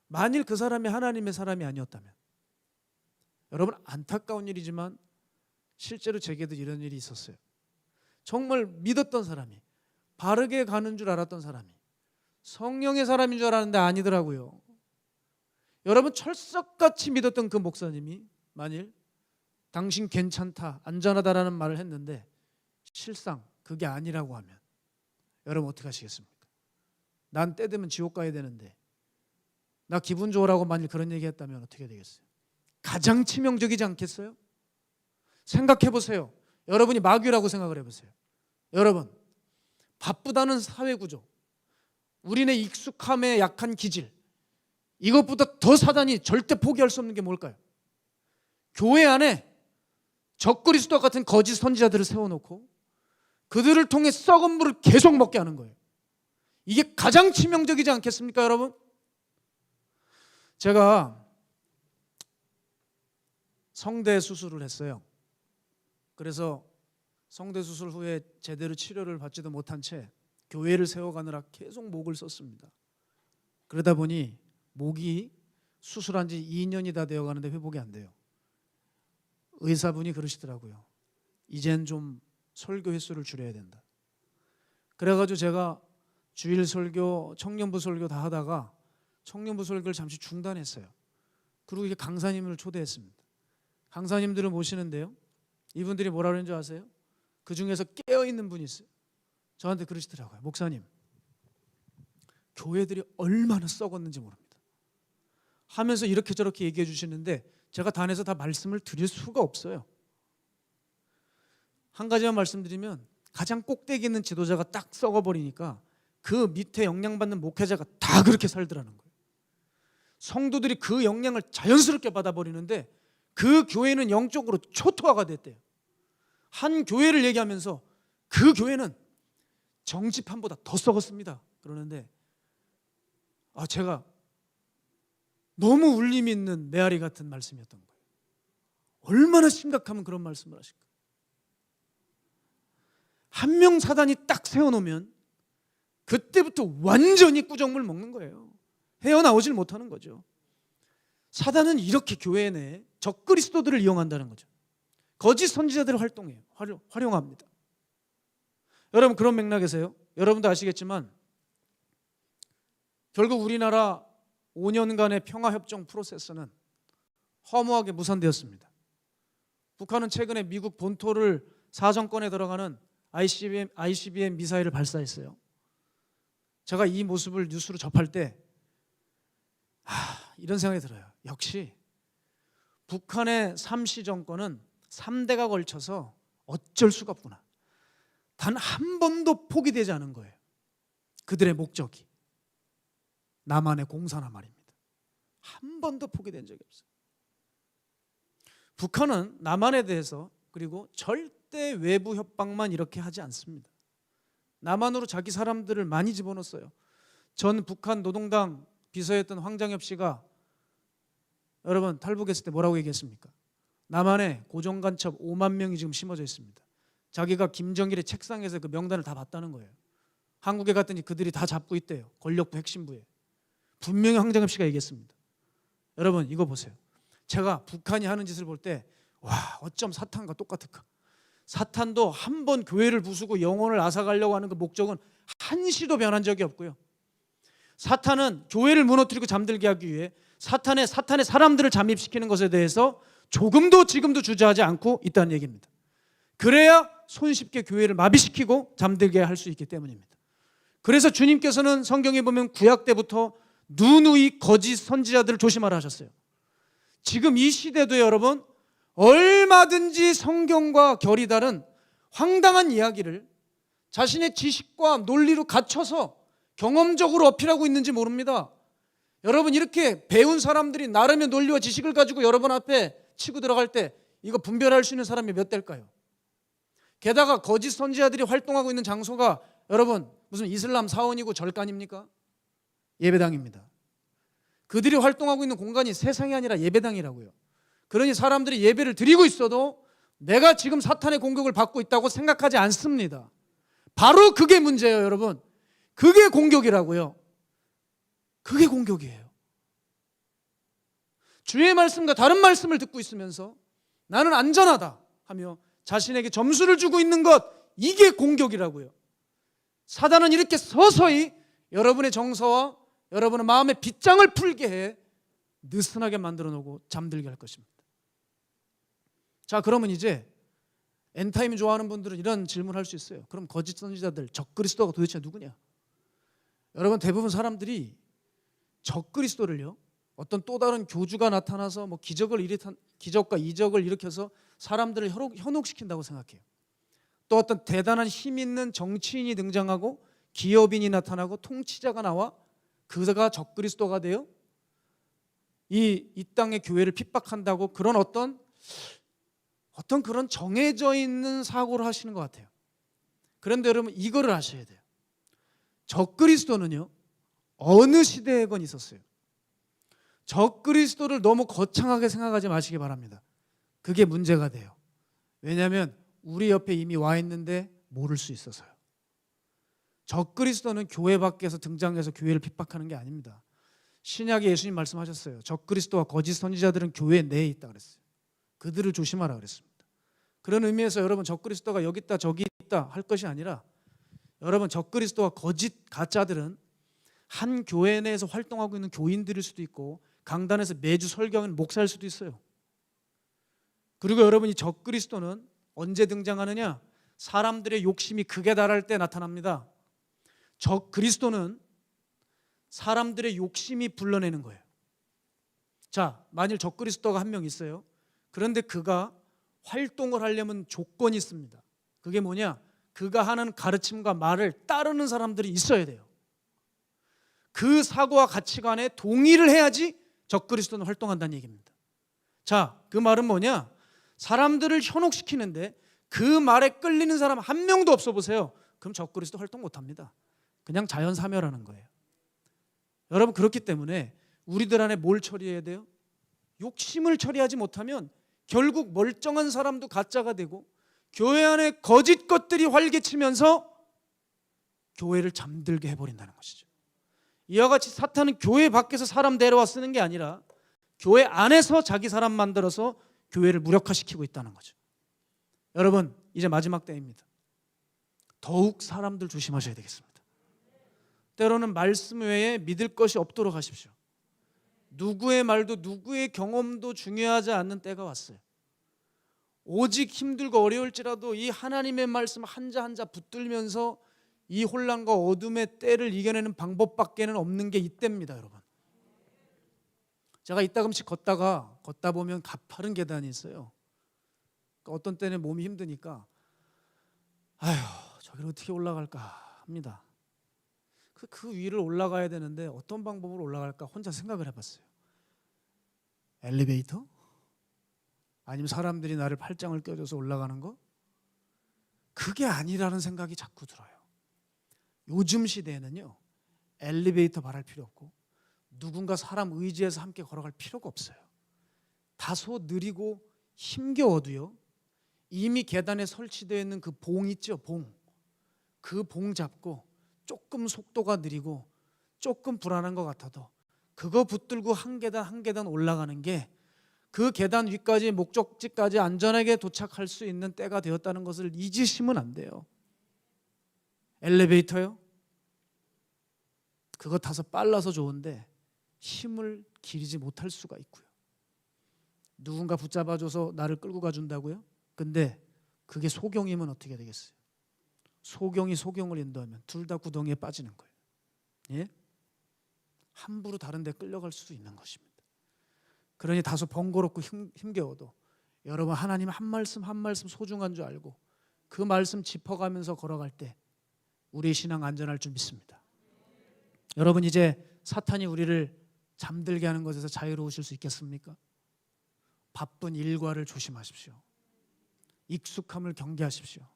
만일 그 사람이 하나님의 사람이 아니었다면, 여러분, 안타까운 일이지만 실제로 제게도 이런 일이 있었어요. 정말 믿었던 사람이, 바르게 가는 줄 알았던 사람이 성령의 사람인 줄 알았는데 아니더라고요. 여러분, 철석같이 믿었던 그 목사님이 만일 당신 괜찮다, 안전하다라는 말을 했는데 실상 그게 아니라고 하면 여러분 어떻게 하시겠습니까? 난 때 되면 지옥 가야 되는데 나 기분 좋으라고 만일 그런 얘기 했다면 어떻게 되겠어요? 가장 치명적이지 않겠어요? 생각해 보세요. 여러분이 마귀라고 생각을 해보세요. 여러분, 바쁘다는 사회구조, 우리네 익숙함에 약한 기질, 이것보다 더 사단이 절대 포기할 수 없는 게 뭘까요? 교회 안에 적그리스도 같은 거짓 선지자들을 세워놓고 그들을 통해 썩은 물을 계속 먹게 하는 거예요. 이게 가장 치명적이지 않겠습니까, 여러분? 제가 성대 수술을 했어요. 그래서 성대 수술 후에 제대로 치료를 받지도 못한 채 교회를 세워가느라 계속 목을 썼습니다. 그러다 보니 목이 수술한 지 2년이 다 되어가는데 회복이 안 돼요. 의사분이 그러시더라고요. 이젠 좀 설교 횟수를 줄여야 된다. 그래가지고 제가 주일 설교, 청년부 설교 다 하다가 청년부 설교를 잠시 중단했어요. 그리고 이제 강사님을 초대했습니다. 강사님들을 모시는데요, 이분들이 뭐라 그러는 줄 아세요? 그 중에서 깨어있는 분이 있어요. 저한테 그러시더라고요. 목사님, 교회들이 얼마나 썩었는지 모릅니다 하면서 이렇게 저렇게 얘기해 주시는데 제가 단에서 다 말씀을 드릴 수가 없어요. 한 가지만 말씀드리면 가장 꼭대기 있는 지도자가 딱 썩어버리니까 그 밑에 영향받는 목회자가 다 그렇게 살더라는 거예요. 성도들이 그 영향을 자연스럽게 받아버리는데 그 교회는 영적으로 초토화가 됐대요. 한 교회를 얘기하면서 그 교회는 정지판보다 더 썩었습니다. 그러는데 제가 너무 울림이 있는 메아리 같은 말씀이었던 거예요. 얼마나 심각하면 그런 말씀을 하실까? 한 명 사단이 딱 세워놓으면 그때부터 완전히 꾸정물 먹는 거예요. 헤어나오질 못하는 거죠. 사단은 이렇게 교회 내에 적그리스도들을 이용한다는 거죠. 거짓 선지자들을 활용합니다. 여러분, 그런 맥락에서요, 여러분도 아시겠지만 결국 우리나라 5년간의 평화협정 프로세스는 허무하게 무산되었습니다. 북한은 최근에 미국 본토를 사정권에 들어가는 ICBM 미사일을 발사했어요. 제가 이 모습을 뉴스로 접할 때 이런 생각이 들어요. 역시 북한의 삼시 정권은 3대가 걸쳐서 어쩔 수가 없구나. 단 한 번도 포기되지 않은 거예요. 그들의 목적이 남한의 공사나 말입니다. 한 번도 포기된 적이 없어요. 북한은 남한에 대해서 그리고 절대 외부 협박만 이렇게 하지 않습니다. 남한으로 자기 사람들을 많이 집어넣었어요. 전 북한 노동당 비서였던 황장엽 씨가 여러분 탈북했을 때 뭐라고 얘기했습니까? 남한에 고정간첩 5만 명이 지금 심어져 있습니다. 자기가 김정일의 책상에서 그 명단을 다 봤다는 거예요. 한국에 갔더니 그들이 다 잡고 있대요. 권력부 핵심부에. 분명히 황장엽 씨가 얘기했습니다. 여러분 이거 보세요. 제가 북한이 하는 짓을 볼 때 어쩜 사탄과 똑같을까? 사탄도 한 번 교회를 부수고 영혼을 앗아가려고 하는 그 목적은 한시도 변한 적이 없고요. 사탄은 교회를 무너뜨리고 잠들게 하기 위해 사탄의 사람들을 잠입시키는 것에 대해서 조금도 지금도 주저하지 않고 있다는 얘기입니다. 그래야 손쉽게 교회를 마비시키고 잠들게 할 수 있기 때문입니다. 그래서 주님께서는 성경에 보면 구약 때부터 누누이 거짓 선지자들을 조심하라 하셨어요. 지금 이 시대도 여러분 얼마든지 성경과 결이 다른 황당한 이야기를 자신의 지식과 논리로 갖춰서 경험적으로 어필하고 있는지 모릅니다. 여러분, 이렇게 배운 사람들이 나름의 논리와 지식을 가지고 여러분 앞에 치고 들어갈 때 이거 분별할 수 있는 사람이 몇 대일까요? 게다가 거짓 선지자들이 활동하고 있는 장소가 여러분 무슨 이슬람 사원이고 절간입니까? 예배당입니다. 그들이 활동하고 있는 공간이 세상이 아니라 예배당이라고요. 그러니 사람들이 예배를 드리고 있어도 내가 지금 사탄의 공격을 받고 있다고 생각하지 않습니다. 바로 그게 문제예요, 여러분. 그게 공격이라고요. 그게 공격이에요. 주의 말씀과 다른 말씀을 듣고 있으면서 나는 안전하다 하며 자신에게 점수를 주고 있는 것, 이게 공격이라고요. 사단은 이렇게 서서히 여러분의 정서와 여러분의 마음의 빗장을 풀게 해 느슨하게 만들어 놓고 잠들게 할 것입니다. 자, 그러면 이제 엔타임 좋아하는 분들은 이런 질문을 할 수 있어요. 그럼 거짓 선지자들, 적그리스도가 도대체 누구냐? 여러분, 대부분 사람들이 적그리스도를요, 어떤 또 다른 교주가 나타나서 뭐 기적과 이적을 일으켜서 사람들을 현혹시킨다고 생각해요. 또 어떤 대단한 힘 있는 정치인이 등장하고 기업인이 나타나고 통치자가 나와 그가 적그리스도가 되어 이 땅의 교회를 핍박한다고 그런 어떤 그런 정해져 있는 사고를 하시는 것 같아요. 그런데 여러분, 이거를 아셔야 돼요. 적그리스도는요, 어느 시대에건 있었어요. 적그리스도를 너무 거창하게 생각하지 마시기 바랍니다. 그게 문제가 돼요. 왜냐하면 우리 옆에 이미 와 있는데 모를 수 있어서요. 적그리스도는 교회 밖에서 등장해서 교회를 핍박하는 게 아닙니다. 신약에 예수님 말씀하셨어요. 적그리스도와 거짓 선지자들은 교회 내에 있다 그랬어요. 그들을 조심하라 그랬습니다. 그런 의미에서 여러분, 적그리스도가 여기 있다 저기 있다 할 것이 아니라 여러분, 적그리스도와 거짓 가짜들은 한 교회 내에서 활동하고 있는 교인들일 수도 있고 강단에서 매주 설교하는 목사일 수도 있어요. 그리고 여러분, 이 적그리스도는 언제 등장하느냐? 사람들의 욕심이 극에 달할 때 나타납니다. 적그리스도는 사람들의 욕심이 불러내는 거예요. 자, 만일 적그리스도가 한 명 있어요. 그런데 그가 활동을 하려면 조건이 있습니다. 그게 뭐냐? 그가 하는 가르침과 말을 따르는 사람들이 있어야 돼요. 그 사고와 가치관에 동의를 해야지 적그리스도는 활동한다는 얘기입니다. 자, 그 말은 뭐냐? 사람들을 현혹시키는데 그 말에 끌리는 사람 한 명도 없어 보세요. 그럼 적그리스도 활동 못합니다. 그냥 자연사멸하는 거예요. 여러분, 그렇기 때문에 우리들 안에 뭘 처리해야 돼요? 욕심을 처리하지 못하면 결국 멀쩡한 사람도 가짜가 되고 교회 안에 거짓 것들이 활개치면서 교회를 잠들게 해버린다는 것이죠. 이와 같이 사탄은 교회 밖에서 사람 데려와 쓰는 게 아니라 교회 안에서 자기 사람 만들어서 교회를 무력화시키고 있다는 거죠. 여러분, 이제 마지막 때입니다. 더욱 사람들 조심하셔야 되겠습니다. 때로는 말씀 외에 믿을 것이 없도록 하십시오. 누구의 말도 누구의 경험도 중요하지 않는 때가 왔어요. 오직 힘들고 어려울지라도 이 하나님의 말씀 한자 한자 붙들면서 이 혼란과 어둠의 때를 이겨내는 방법밖에는 없는 게 이때입니다, 여러분. 제가 이따금씩 걷다 보면 가파른 계단이 있어요. 그러니까 어떤 때는 몸이 힘드니까 저기를 어떻게 올라갈까 합니다. 그 위를 올라가야 되는데 어떤 방법으로 올라갈까 혼자 생각을 해봤어요. 엘리베이터? 아니면 사람들이 나를 팔짱을 껴줘서 올라가는 거? 그게 아니라는 생각이 자꾸 들어요. 요즘 시대에는요, 엘리베이터 바랄 필요 없고 누군가 사람 의지해서 함께 걸어갈 필요가 없어요. 다소 느리고 힘겨워도요, 이미 계단에 설치되어 있는 그 봉 있죠, 봉. 그 봉 잡고 조금 속도가 느리고 조금 불안한 것 같아도 그거 붙들고 한 계단 한 계단 올라가는 게 그 계단 위까지 목적지까지 안전하게 도착할 수 있는 때가 되었다는 것을 잊으시면 안 돼요. 엘리베이터요? 그거 타서 빨라서 좋은데 힘을 기르지 못할 수가 있고요. 누군가 붙잡아줘서 나를 끌고 가준다고요? 근데 그게 소경이면 어떻게 되겠어요? 소경이 소경을 인도하면 둘 다 구덩이에 빠지는 거예요. 예? 함부로 다른 데 끌려갈 수도 있는 것입니다. 그러니 다소 번거롭고 힘겨워도 여러분, 하나님 한 말씀 한 말씀 소중한 줄 알고 그 말씀 짚어가면서 걸어갈 때 우리의 신앙 안전할 줄 믿습니다. 여러분, 이제 사탄이 우리를 잠들게 하는 것에서 자유로우실 수 있겠습니까? 바쁜 일과를 조심하십시오. 익숙함을 경계하십시오.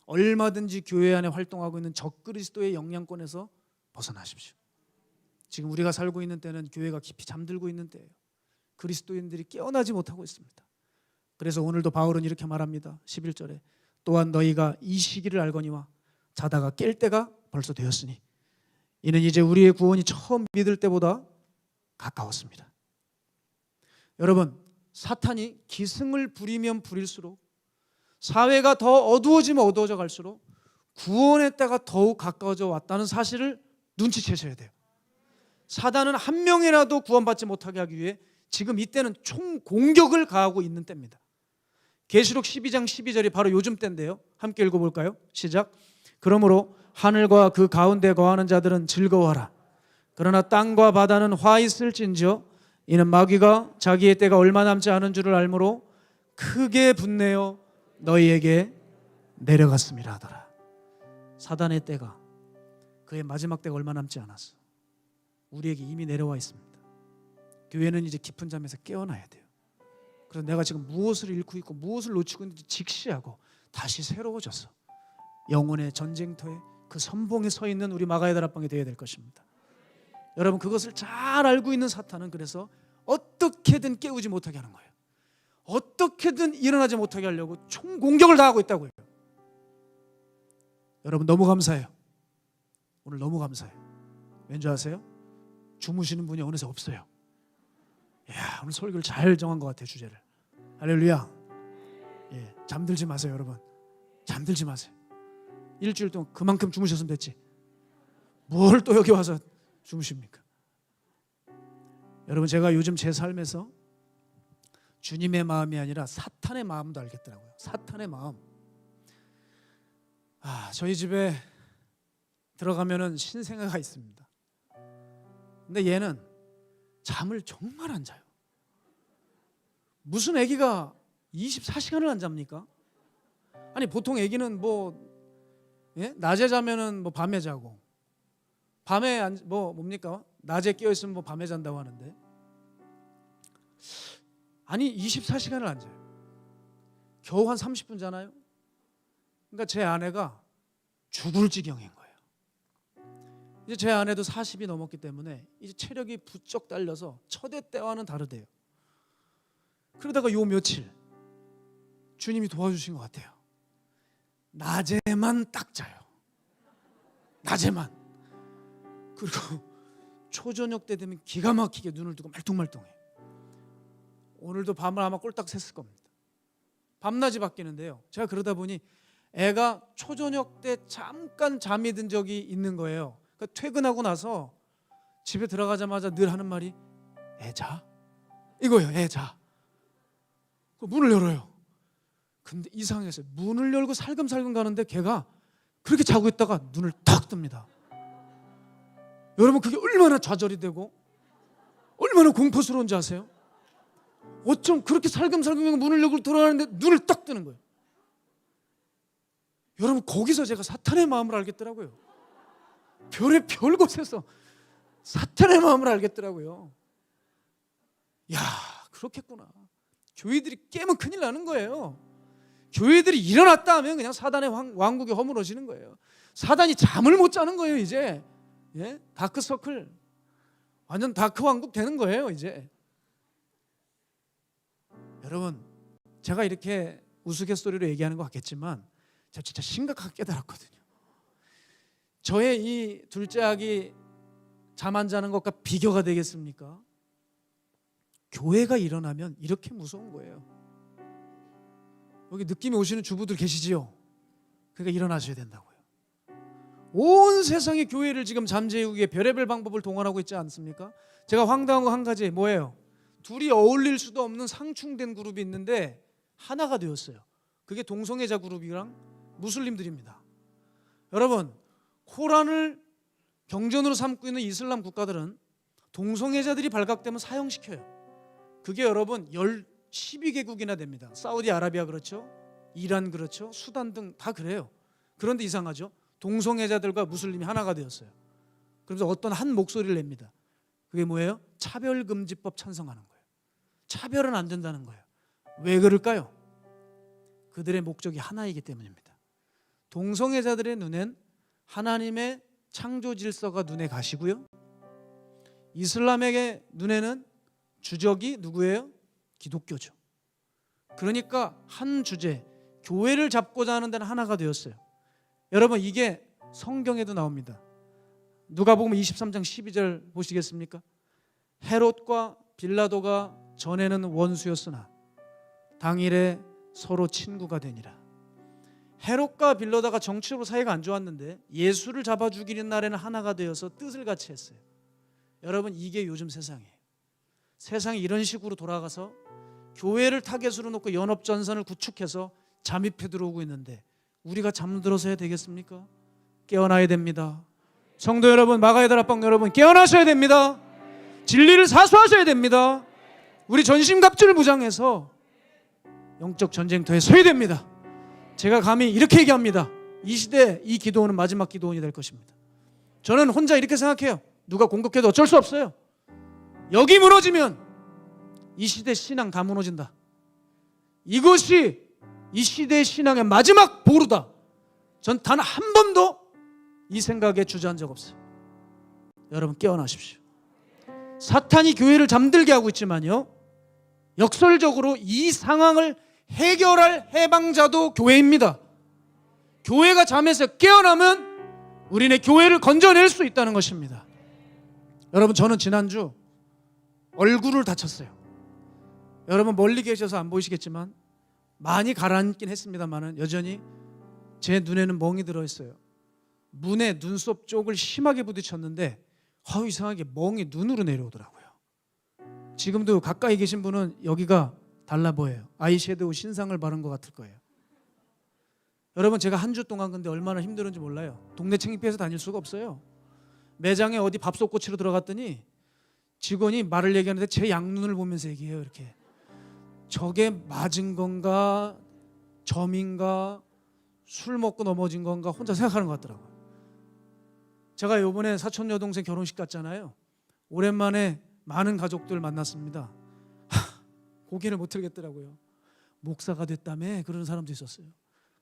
얼마든지 교회 안에 활동하고 있는 적그리스도의 영향권에서 벗어나십시오. 지금 우리가 살고 있는 때는 교회가 깊이 잠들고 있는 때예요. 그리스도인들이 깨어나지 못하고 있습니다. 그래서 오늘도 바울은 이렇게 말합니다. 11절에 또한 너희가 이 시기를 알거니와 자다가 깰 때가 벌써 되었으니 이는 이제 우리의 구원이 처음 믿을 때보다 가까웠습니다. 여러분, 사탄이 기승을 부리면 부릴수록, 사회가 더 어두워지면 어두워져 갈수록 구원의 때가 더욱 가까워져 왔다는 사실을 눈치채셔야 돼요. 사단은 한 명이라도 구원받지 못하게 하기 위해 지금 이때는 총공격을 가하고 있는 때입니다. 계시록 12장 12절이 바로 요즘 때인데요. 함께 읽어볼까요? 시작. 그러므로 하늘과 그 가운데 거하는 자들은 즐거워하라. 그러나 땅과 바다는 화 있을진저 이는 마귀가 자기의 때가 얼마 남지 않은 줄을 알므로 크게 분내어 너희에게 내려갔음이라 하더라. 사단의 때가, 그의 마지막 때가 얼마 남지 않았어. 우리에게 이미 내려와 있습니다. 교회는 이제 깊은 잠에서 깨어나야 돼요. 그래서 내가 지금 무엇을 잃고 있고 무엇을 놓치고 있는지 직시하고 다시 새로워져서 영혼의 전쟁터에 그 선봉에 서 있는 우리 마가의 다락방이 되어야 될 것입니다. 여러분, 그것을 잘 알고 있는 사탄은 그래서 어떻게든 깨우지 못하게 하는 거예요. 어떻게든 일어나지 못하게 하려고 총공격을 다 하고 있다고요. 여러분, 너무 감사해요. 오늘 너무 감사해요. 왠지 아세요? 주무시는 분이 어느새 없어요. 이야, 오늘 설교를 잘 정한 것 같아요. 주제를. 할렐루야. 예, 잠들지 마세요. 여러분, 잠들지 마세요. 일주일 동안 그만큼 주무셨으면 됐지 뭘 또 여기 와서 주무십니까? 여러분, 제가 요즘 제 삶에서 주님의 마음이 아니라 사탄의 마음도 알겠더라고요. 사탄의 마음. 저희 집에 들어가면은 신생아가 있습니다. 근데 얘는 잠을 정말 안 자요. 무슨 아기가 24시간을 안 잡니까? 아니, 보통 아기는 낮에 자면은 밤에 자고, 밤에 뭡니까? 낮에 깨어 있으면 밤에 잔다고 하는데, 아니 24시간을 안 자요. 겨우 한 30분 자나요? 그러니까 제 아내가 죽을 지경인 거예요. 이제 제 아내도 40이 넘었기 때문에 이제 체력이 부쩍 딸려서 첫애 때와는 다르대요. 그러다가 요 며칠 주님이 도와주신 것 같아요. 낮에만 딱 자요. 낮에만. 그리고 초저녁 때 되면 기가 막히게 눈을 뜨고 말똥말똥해. 오늘도 밤을 아마 꼴딱 샜을 겁니다. 밤낮이 바뀌는데요. 제가 그러다 보니 애가 초저녁 때 잠깐 잠이 든 적이 있는 거예요. 그러니까 퇴근하고 나서 집에 들어가자마자 늘 하는 말이 애 자? 이거예요. 애 자. 문을 열어요. 근데 이상했어요. 문을 열고 살금살금 가는데 걔가 그렇게 자고 있다가 눈을 탁 뜹니다. 여러분, 그게 얼마나 좌절이 되고 얼마나 공포스러운지 아세요? 어쩜 그렇게 살금살금 문을 열고 들어가는데 눈을 딱 뜨는 거예요. 여러분, 거기서 제가 사탄의 마음을 알겠더라고요. 별 곳에서 사탄의 마음을 알겠더라고요. 야, 그렇겠구나. 교회들이 깨면 큰일 나는 거예요. 교회들이 일어났다 하면 그냥 사단의 왕국이 허물어지는 거예요. 사단이 잠을 못 자는 거예요. 이제 다크서클, 완전 다크 왕국 되는 거예요. 이제 여러분, 제가 이렇게 우스갯소리로 얘기하는 것 같겠지만 제가 진짜 심각하게 깨달았거든요. 저의 이 둘째 아기 잠 안 자는 것과 비교가 되겠습니까? 교회가 일어나면 이렇게 무서운 거예요. 여기 느낌이 오시는 주부들 계시지요? 그러니까 일어나셔야 된다고요. 온 세상의 교회를 지금 잠재우기에 별의별 방법을 동원하고 있지 않습니까? 제가 황당한 거 한 가지 뭐예요? 둘이 어울릴 수도 없는 상충된 그룹이 있는데 하나가 되었어요. 그게 동성애자 그룹이랑 무슬림들입니다. 여러분, 코란을 경전으로 삼고 있는 이슬람 국가들은 동성애자들이 발각되면 사형시켜요. 그게 여러분 12개국이나 됩니다. 사우디아라비아 그렇죠? 이란 그렇죠? 수단 등 다 그래요. 그런데 이상하죠? 동성애자들과 무슬림이 하나가 되었어요. 그래서 어떤 한 목소리를 냅니다. 그게 뭐예요? 차별금지법 찬성하는 거예요. 차별은 안 된다는 거예요. 왜 그럴까요? 그들의 목적이 하나이기 때문입니다. 동성애자들의 눈엔 하나님의 창조 질서가 눈에 가시고요, 이슬람에게 눈에는 주적이 누구예요? 기독교죠. 그러니까 한 주제, 교회를 잡고자 하는 데는 하나가 되었어요. 여러분, 이게 성경에도 나옵니다. 누가복음 23장 12절 보시겠습니까? 헤롯과 빌라도가 전에는 원수였으나 당일에 서로 친구가 되니라. 헤롯과 빌라도가 정치적으로 사이가 안 좋았는데 예수를 잡아 죽이는 날에는 하나가 되어서 뜻을 같이 했어요. 여러분, 이게 요즘 세상이에요. 세상이 이런 식으로 돌아가서 교회를 타겟으로 놓고 연합전선을 구축해서 잠입해 들어오고 있는데 우리가 잠들어서 해야 되겠습니까? 깨어나야 됩니다. 성도 여러분, 마가의 다락방 여러분, 깨어나셔야 됩니다. 진리를 사수하셔야 됩니다. 우리 전심갑주를 무장해서 영적 전쟁터에 서야 됩니다. 제가 감히 이렇게 얘기합니다. 이 시대 이 기도원은 마지막 기도원이 될 것입니다. 저는 혼자 이렇게 생각해요. 누가 공격해도 어쩔 수 없어요. 여기 무너지면 이 시대 신앙 다 무너진다. 이것이 이 시대의 신앙의 마지막 보루다. 전 단 한 번도 이 생각에 주저한 적 없어요. 여러분, 깨어나십시오. 사탄이 교회를 잠들게 하고 있지만요, 역설적으로 이 상황을 해결할 해방자도 교회입니다. 교회가 잠에서 깨어나면 우리네 교회를 건져낼 수 있다는 것입니다. 여러분, 저는 지난주 얼굴을 다쳤어요. 여러분, 멀리 계셔서 안 보이시겠지만 많이 가라앉긴 했습니다만 여전히 제 눈에는 멍이 들어있어요. 문에 눈썹 쪽을 심하게 부딪혔는데 이상하게 멍이 눈으로 내려오더라고요. 지금도 가까이 계신 분은 여기가 달라 보여요. 아이섀도우 신상을 바른 것 같을 거예요. 여러분, 제가 한 주 동안 근데 얼마나 힘들었는지 몰라요. 동네 챙피해서 다닐 수가 없어요. 매장에 어디 밥솥 고치러 들어갔더니 직원이 말을 얘기하는데 제 양눈을 보면서 얘기해요. 이렇게 저게 맞은 건가 점인가 술 먹고 넘어진 건가 혼자 생각하는 것 같더라고요. 제가 이번에 사촌 여동생 결혼식 갔잖아요. 오랜만에 많은 가족들 만났습니다. 고개를 못 들겠더라고요. 목사가 됐다며 그러는 사람도 있었어요.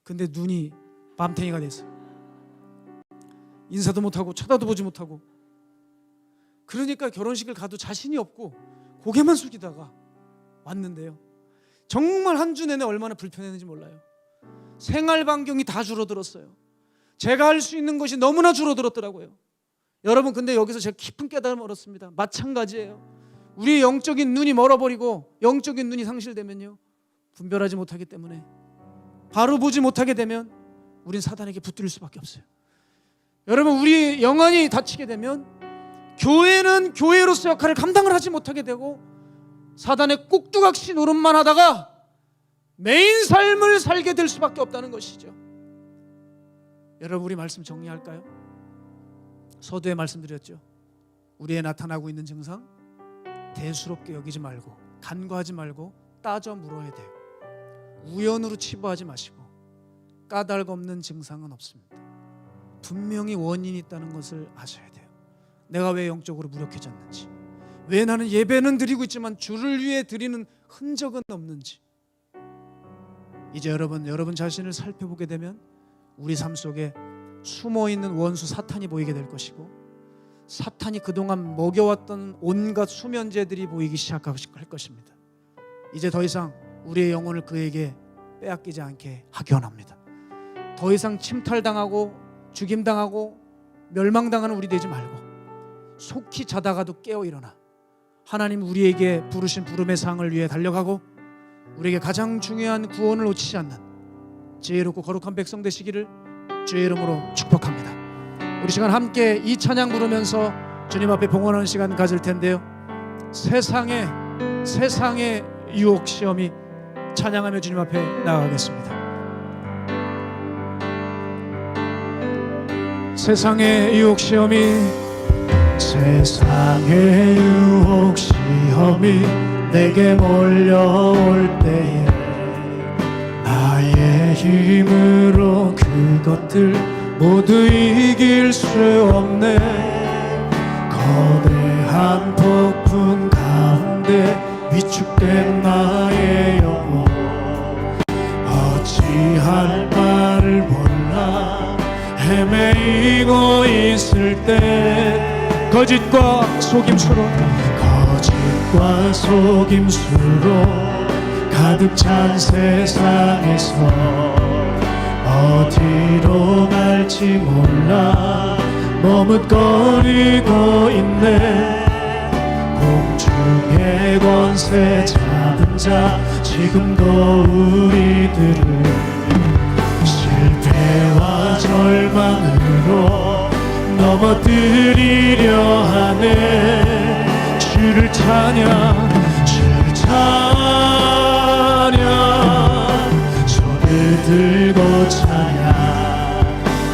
근데 눈이 밤탱이가 됐어요. 인사도 못하고 쳐다도 보지 못하고. 그러니까 결혼식을 가도 자신이 없고 고개만 숙이다가 왔는데요, 정말 한 주 내내 얼마나 불편했는지 몰라요. 생활 반경이 다 줄어들었어요. 제가 할 수 있는 것이 너무나 줄어들었더라고요. 여러분, 근데 여기서 제가 깊은 깨달음을 얻었습니다. 마찬가지예요. 우리의 영적인 눈이 멀어버리고 영적인 눈이 상실되면요, 분별하지 못하기 때문에 바로 보지 못하게 되면 우린 사단에게 붙들릴 수밖에 없어요. 여러분, 우리 영혼이 다치게 되면 교회는 교회로서 역할을 감당을 하지 못하게 되고 사단의 꼭두각시 노릇만 하다가 메인 삶을 살게 될 수밖에 없다는 것이죠. 여러분, 우리 말씀 정리할까요? 서두에 말씀드렸죠. 우리에 나타나고 있는 증상 대수롭게 여기지 말고 간과하지 말고 따져 물어야 돼요. 우연으로 치부하지 마시고 까닭 없는 증상은 없습니다. 분명히 원인이 있다는 것을 아셔야 돼요. 내가 왜 영적으로 무력해졌는지, 왜 나는 예배는 드리고 있지만 주를 위해 드리는 흔적은 없는지. 이제 여러분 자신을 살펴보게 되면 우리 삶 속에 숨어있는 원수 사탄이 보이게 될 것이고 사탄이 그동안 먹여왔던 온갖 수면제들이 보이기 시작할 것입니다. 이제 더 이상 우리의 영혼을 그에게 빼앗기지 않게 하기 원합니다. 더 이상 침탈당하고 죽임당하고 멸망당하는 우리 되지 말고 속히 자다가도 깨어 일어나 하나님 우리에게 부르신 부름의 상을 위해 달려가고 우리에게 가장 중요한 구원을 놓치지 않는 지혜롭고 거룩한 백성 되시기를 주의 이름으로 축복합니다. 우리 시간 함께 이 찬양 부르면서 주님 앞에 봉헌하는 시간 가질 텐데요, 세상의 유혹 시험이 찬양하며 주님 앞에 나가겠습니다. 세상의 유혹 시험이 내게 몰려올 때에 나의 힘으로 그것들 모두 이길 수 없네. 거대한 폭풍 가운데 위축된 나의 영혼 어찌할 바를 몰라 헤매이고 있을 때 거짓과 속임수로 가득 찬 세상에서 어디로 갈지 몰라 머뭇거리고 있네. 공중의 권세 잡은 자 지금도 우리들을 실패와 절망으로 넘어뜨리려 하네. 주를 찬양 손을 들고 찬양.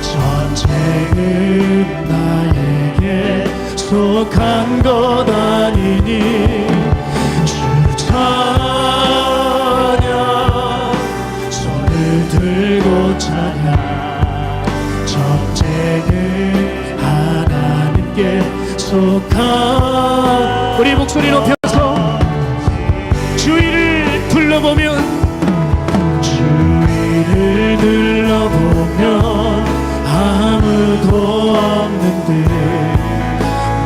전쟁은 나에게 속한 것 아니니 주를 찬양 손을 들고 찬양. 전쟁은 하나님께 속한. 우리 목소리 높여서 주위를 둘러보면 아무도 없는데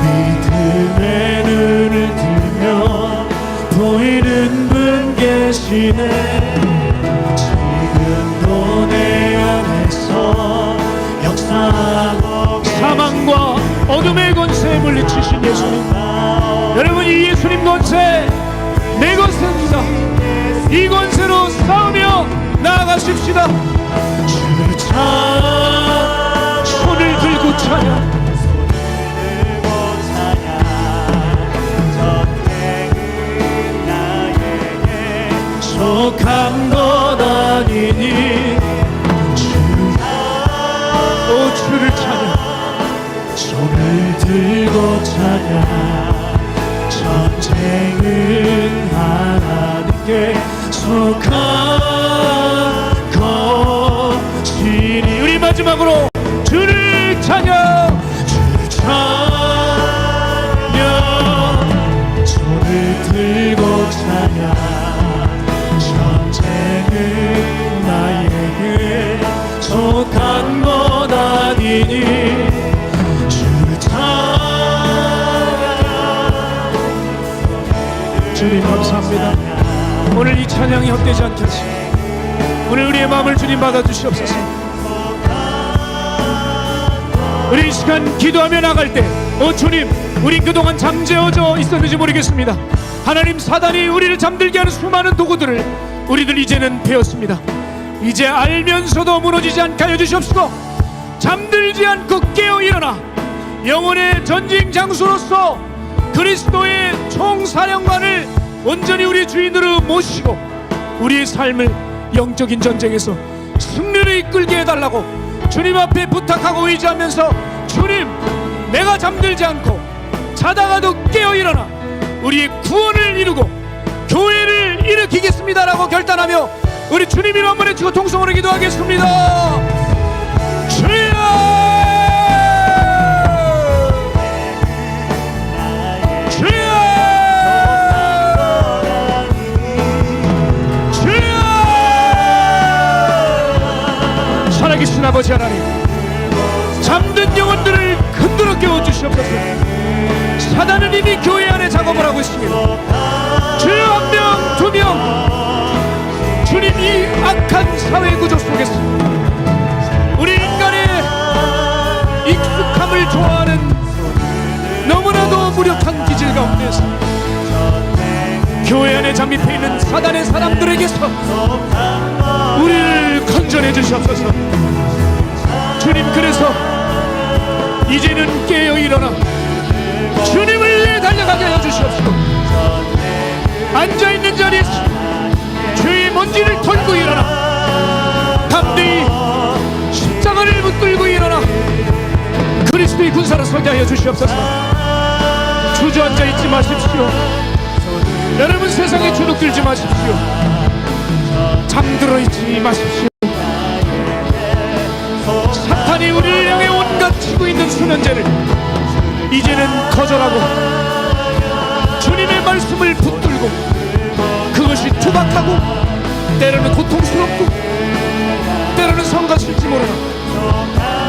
믿음의 눈을 들면 보이는 분 계시네. 지금도 내 안에서 역사하고 사망과 어둠의 권세에 물리치신 예수님. 여러분, 이 예수님 권세 내 것입니다. 이 권세로 싸우며 나아가십시다. 주를 찬양 손을 들고 찬양. 전쟁은 나에게 속한 것 아니니 주를 찬양 손을 들고 찬양. 전쟁은 하나님께 속한 것이니. 우리 마지막으로 주를 찬양. 주를 찬양 손을 들고 찬양. 전쟁은 나에게 속한 것 아니니 주를 찬양. 주님 감사합니다. 오늘 이 찬양이 헛되지 않게 하시고 오늘 우리의 마음을 주님 받아주시옵소서. 우리 이 시간 기도하며 나갈 때 주님, 우리 그동안 잠재워져 있었는지 모르겠습니다. 하나님, 사단이 우리를 잠들게 하는 수많은 도구들을 우리들 이제는 배웠습니다. 이제 알면서도 무너지지 않게 하여 주시옵시고 잠들지 않고 깨어 일어나 영혼의 전쟁 장수로서 그리스도의 총사령관을 온전히 우리 주인으로 모시고 우리의 삶을 영적인 전쟁에서 승리를 이끌게 해달라고 주님 앞에 부탁하고 의지하면서, 주님, 내가 잠들지 않고 자다가도 깨어 일어나 우리의 구원을 이루고 교회를 일으키겠습니다라고 결단하며 우리 주님 이름 한번 외치고 통성으로 기도하겠습니다. 주여! 살아계신 아버지 하나님, 잠든 영혼들을 흔들어 깨워주시옵소서. 사단은 이미 교회 안에 작업을 하고 있습니다. 주여, 한 명, 두 명, 주님, 이 악한 사회 구조 속에서 우리 인간의 익숙함을 좋아하는 너무나도 무력한 기질 가운데서 교회 안에 잠입해 있는 사단의 사람들에게서 우리를 건져내 주시옵소서. 주님, 그래서 이제는 깨어 일어나 주님을 위해 달려가게 하여 주시옵소서. 앉아있는 자리에서 죄의 먼지를 털고 일어나 담대히 십자가를 붙들고 일어나 그리스도의 군사로 서게 하여 주시옵소서. 주저앉아 있지 마십시오. 여러분, 세상에 주눅들지 마십시오. 잠들어 있지 마십시오. 사탄이 우리를 향해 온갖 치고 있는 수면제를 이제는 거절하고 주님의 말씀을 붙들고, 그것이 투박하고 때로는 고통스럽고 때로는 성가실지 모르나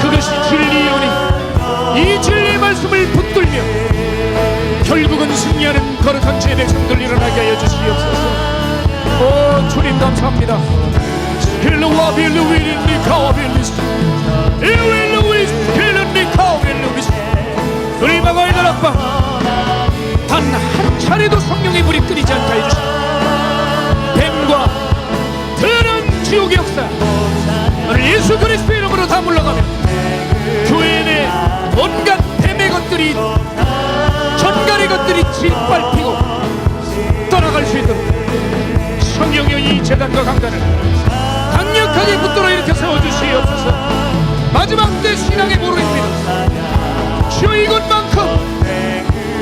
그것이 진리이오니 이 진리의 말씀을 붙들며 결국은 승리하는 거룩한 주의 백성들 일어나게 하여 주시옵소서. 오 주님 감사합니다. 힐루와 빌루위리 카와빌리스 일윌루위스 힐루니 카와빌루위스. 우리 마가의 나라방 단 한 차례도 성령의 불이 끓이지 않게 해주시고 뱀과 더러운 지옥의 역사 오늘 예수 그리스도의 이름으로 다 물러가며 교회 내 온갖 뱀의 것들이 전갈의 것들이 짓밟히고 떠나갈 수 있도록 성령의 이 재단과 강단을 강력하게 붙들어 일으켜 세워주시옵소서. 마지막 때 신앙의 모르입니다. 주여 이것만큼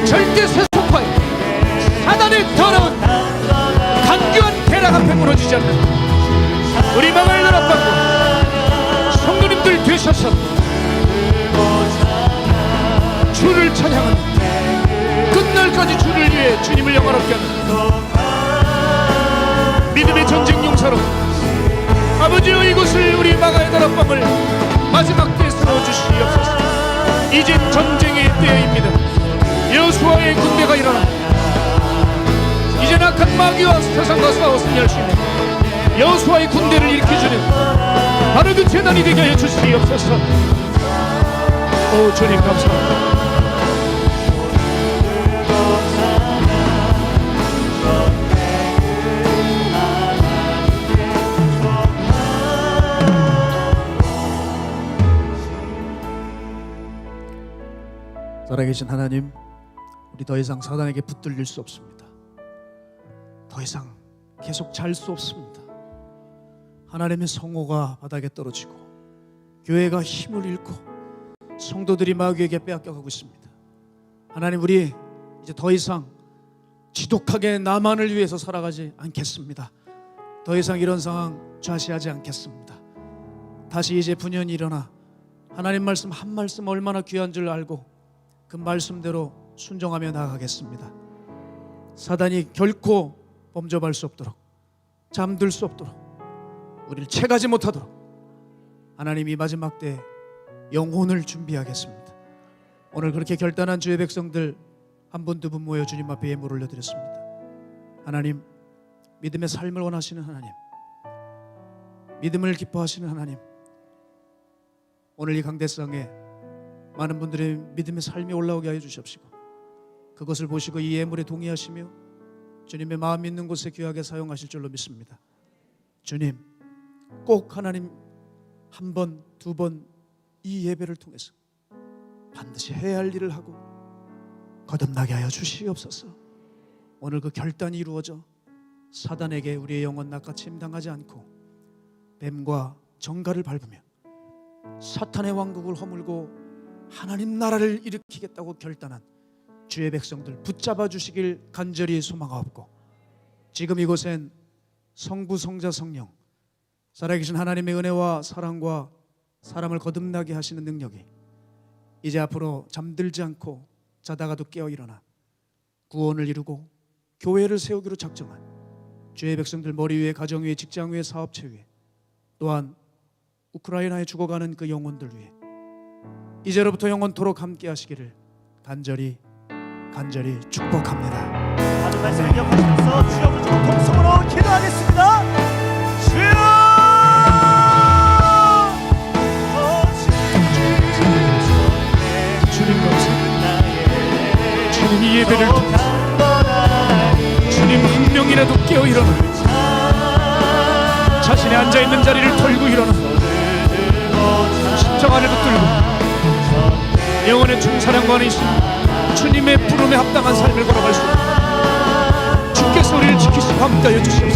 절대 세속화에 사단의 더러운 간교한 계략 앞에 무너지지 않는 우리 마가의 나라방과 성도님들 되셔서 주를 찬양하는 끝날까지 주를 위해 주님을 영화롭게 하는 믿음의 전쟁 용사로 아버지여 이곳을 우리 마가의 나라방을 마지막 때에 세워주시옵소서. 이제 전쟁의 때입니다. 여호수아의 군대가 일어나 이제 악한 마귀와 세상과 싸워 승리할 수 있는 여호수아의 군대를 일으켜주는 바로 그 재단이 되게 하여 주시옵소서. 오 주님 감사합니다. 살아계신 하나님, 우리 더 이상 사단에게 붙들릴 수 없습니다. 더 이상 계속 잘 수 없습니다. 하나님의 성호가 바닥에 떨어지고 교회가 힘을 잃고 성도들이 마귀에게 빼앗겨가고 있습니다. 하나님, 우리 이제 더 이상 지독하게 나만을 위해서 살아가지 않겠습니다. 더 이상 이런 상황 좌시하지 않겠습니다. 다시 이제 분연히 일어나 하나님 말씀 한 말씀 얼마나 귀한 줄 알고 그 말씀대로 순종하며 나아가겠습니다. 사단이 결코 범접할 수 없도록, 잠들 수 없도록, 우리를 채가지 못하도록 하나님이 마지막 때 영혼을 준비하겠습니다. 오늘 그렇게 결단한 주의 백성들 한 분 두 분 모여 주님 앞에 예물 올려드렸습니다. 하나님, 믿음의 삶을 원하시는 하나님, 믿음을 기뻐하시는 하나님, 오늘 이 강대상에 많은 분들의 믿음의 삶이 올라오게 하여 주시옵시고 그것을 보시고 이 예물에 동의하시며 주님의 마음 있는 곳에 귀하게 사용하실 줄로 믿습니다. 주님, 꼭 하나님 한 번, 두 번 이 예배를 통해서 반드시 해야 할 일을 하고 거듭나게 하여 주시옵소서. 오늘 그 결단이 이루어져 사단에게 우리의 영혼 낚아침 당하지 않고 뱀과 정갈을 밟으며 사탄의 왕국을 허물고 하나님 나라를 일으키겠다고 결단한 주의 백성들 붙잡아 주시길 간절히 소망하옵고, 지금 이곳엔 성부, 성자, 성령 살아계신 하나님의 은혜와 사랑과 사람을 거듭나게 하시는 능력이 이제 앞으로 잠들지 않고 자다가도 깨어 일어나 구원을 이루고 교회를 세우기로 작정한 주의 백성들 머리 위에, 가정 위에, 직장 위에, 사업체 위에, 또한 우크라이나에 죽어가는 그 영혼들 위에 이제로부터 영원토록 함께 하시기를 간절히 축복합니다. 받은 말씀을 기억하시면서 주여 부르짖고 통성으로 기도하겠습니다. 주여! 주님 감사합니다. 주님 이 예배를 통해 주님 한 명이라도 깨어 일어나 자신의 앉아있는 자리를 털고 일어나 십자가를 붙들고 영원의 중사랑관이 있으니 주님의 부름에 합당한 삶을 걸어갈 수 있는 우리를 지키시고 함께하여 주시옵소서.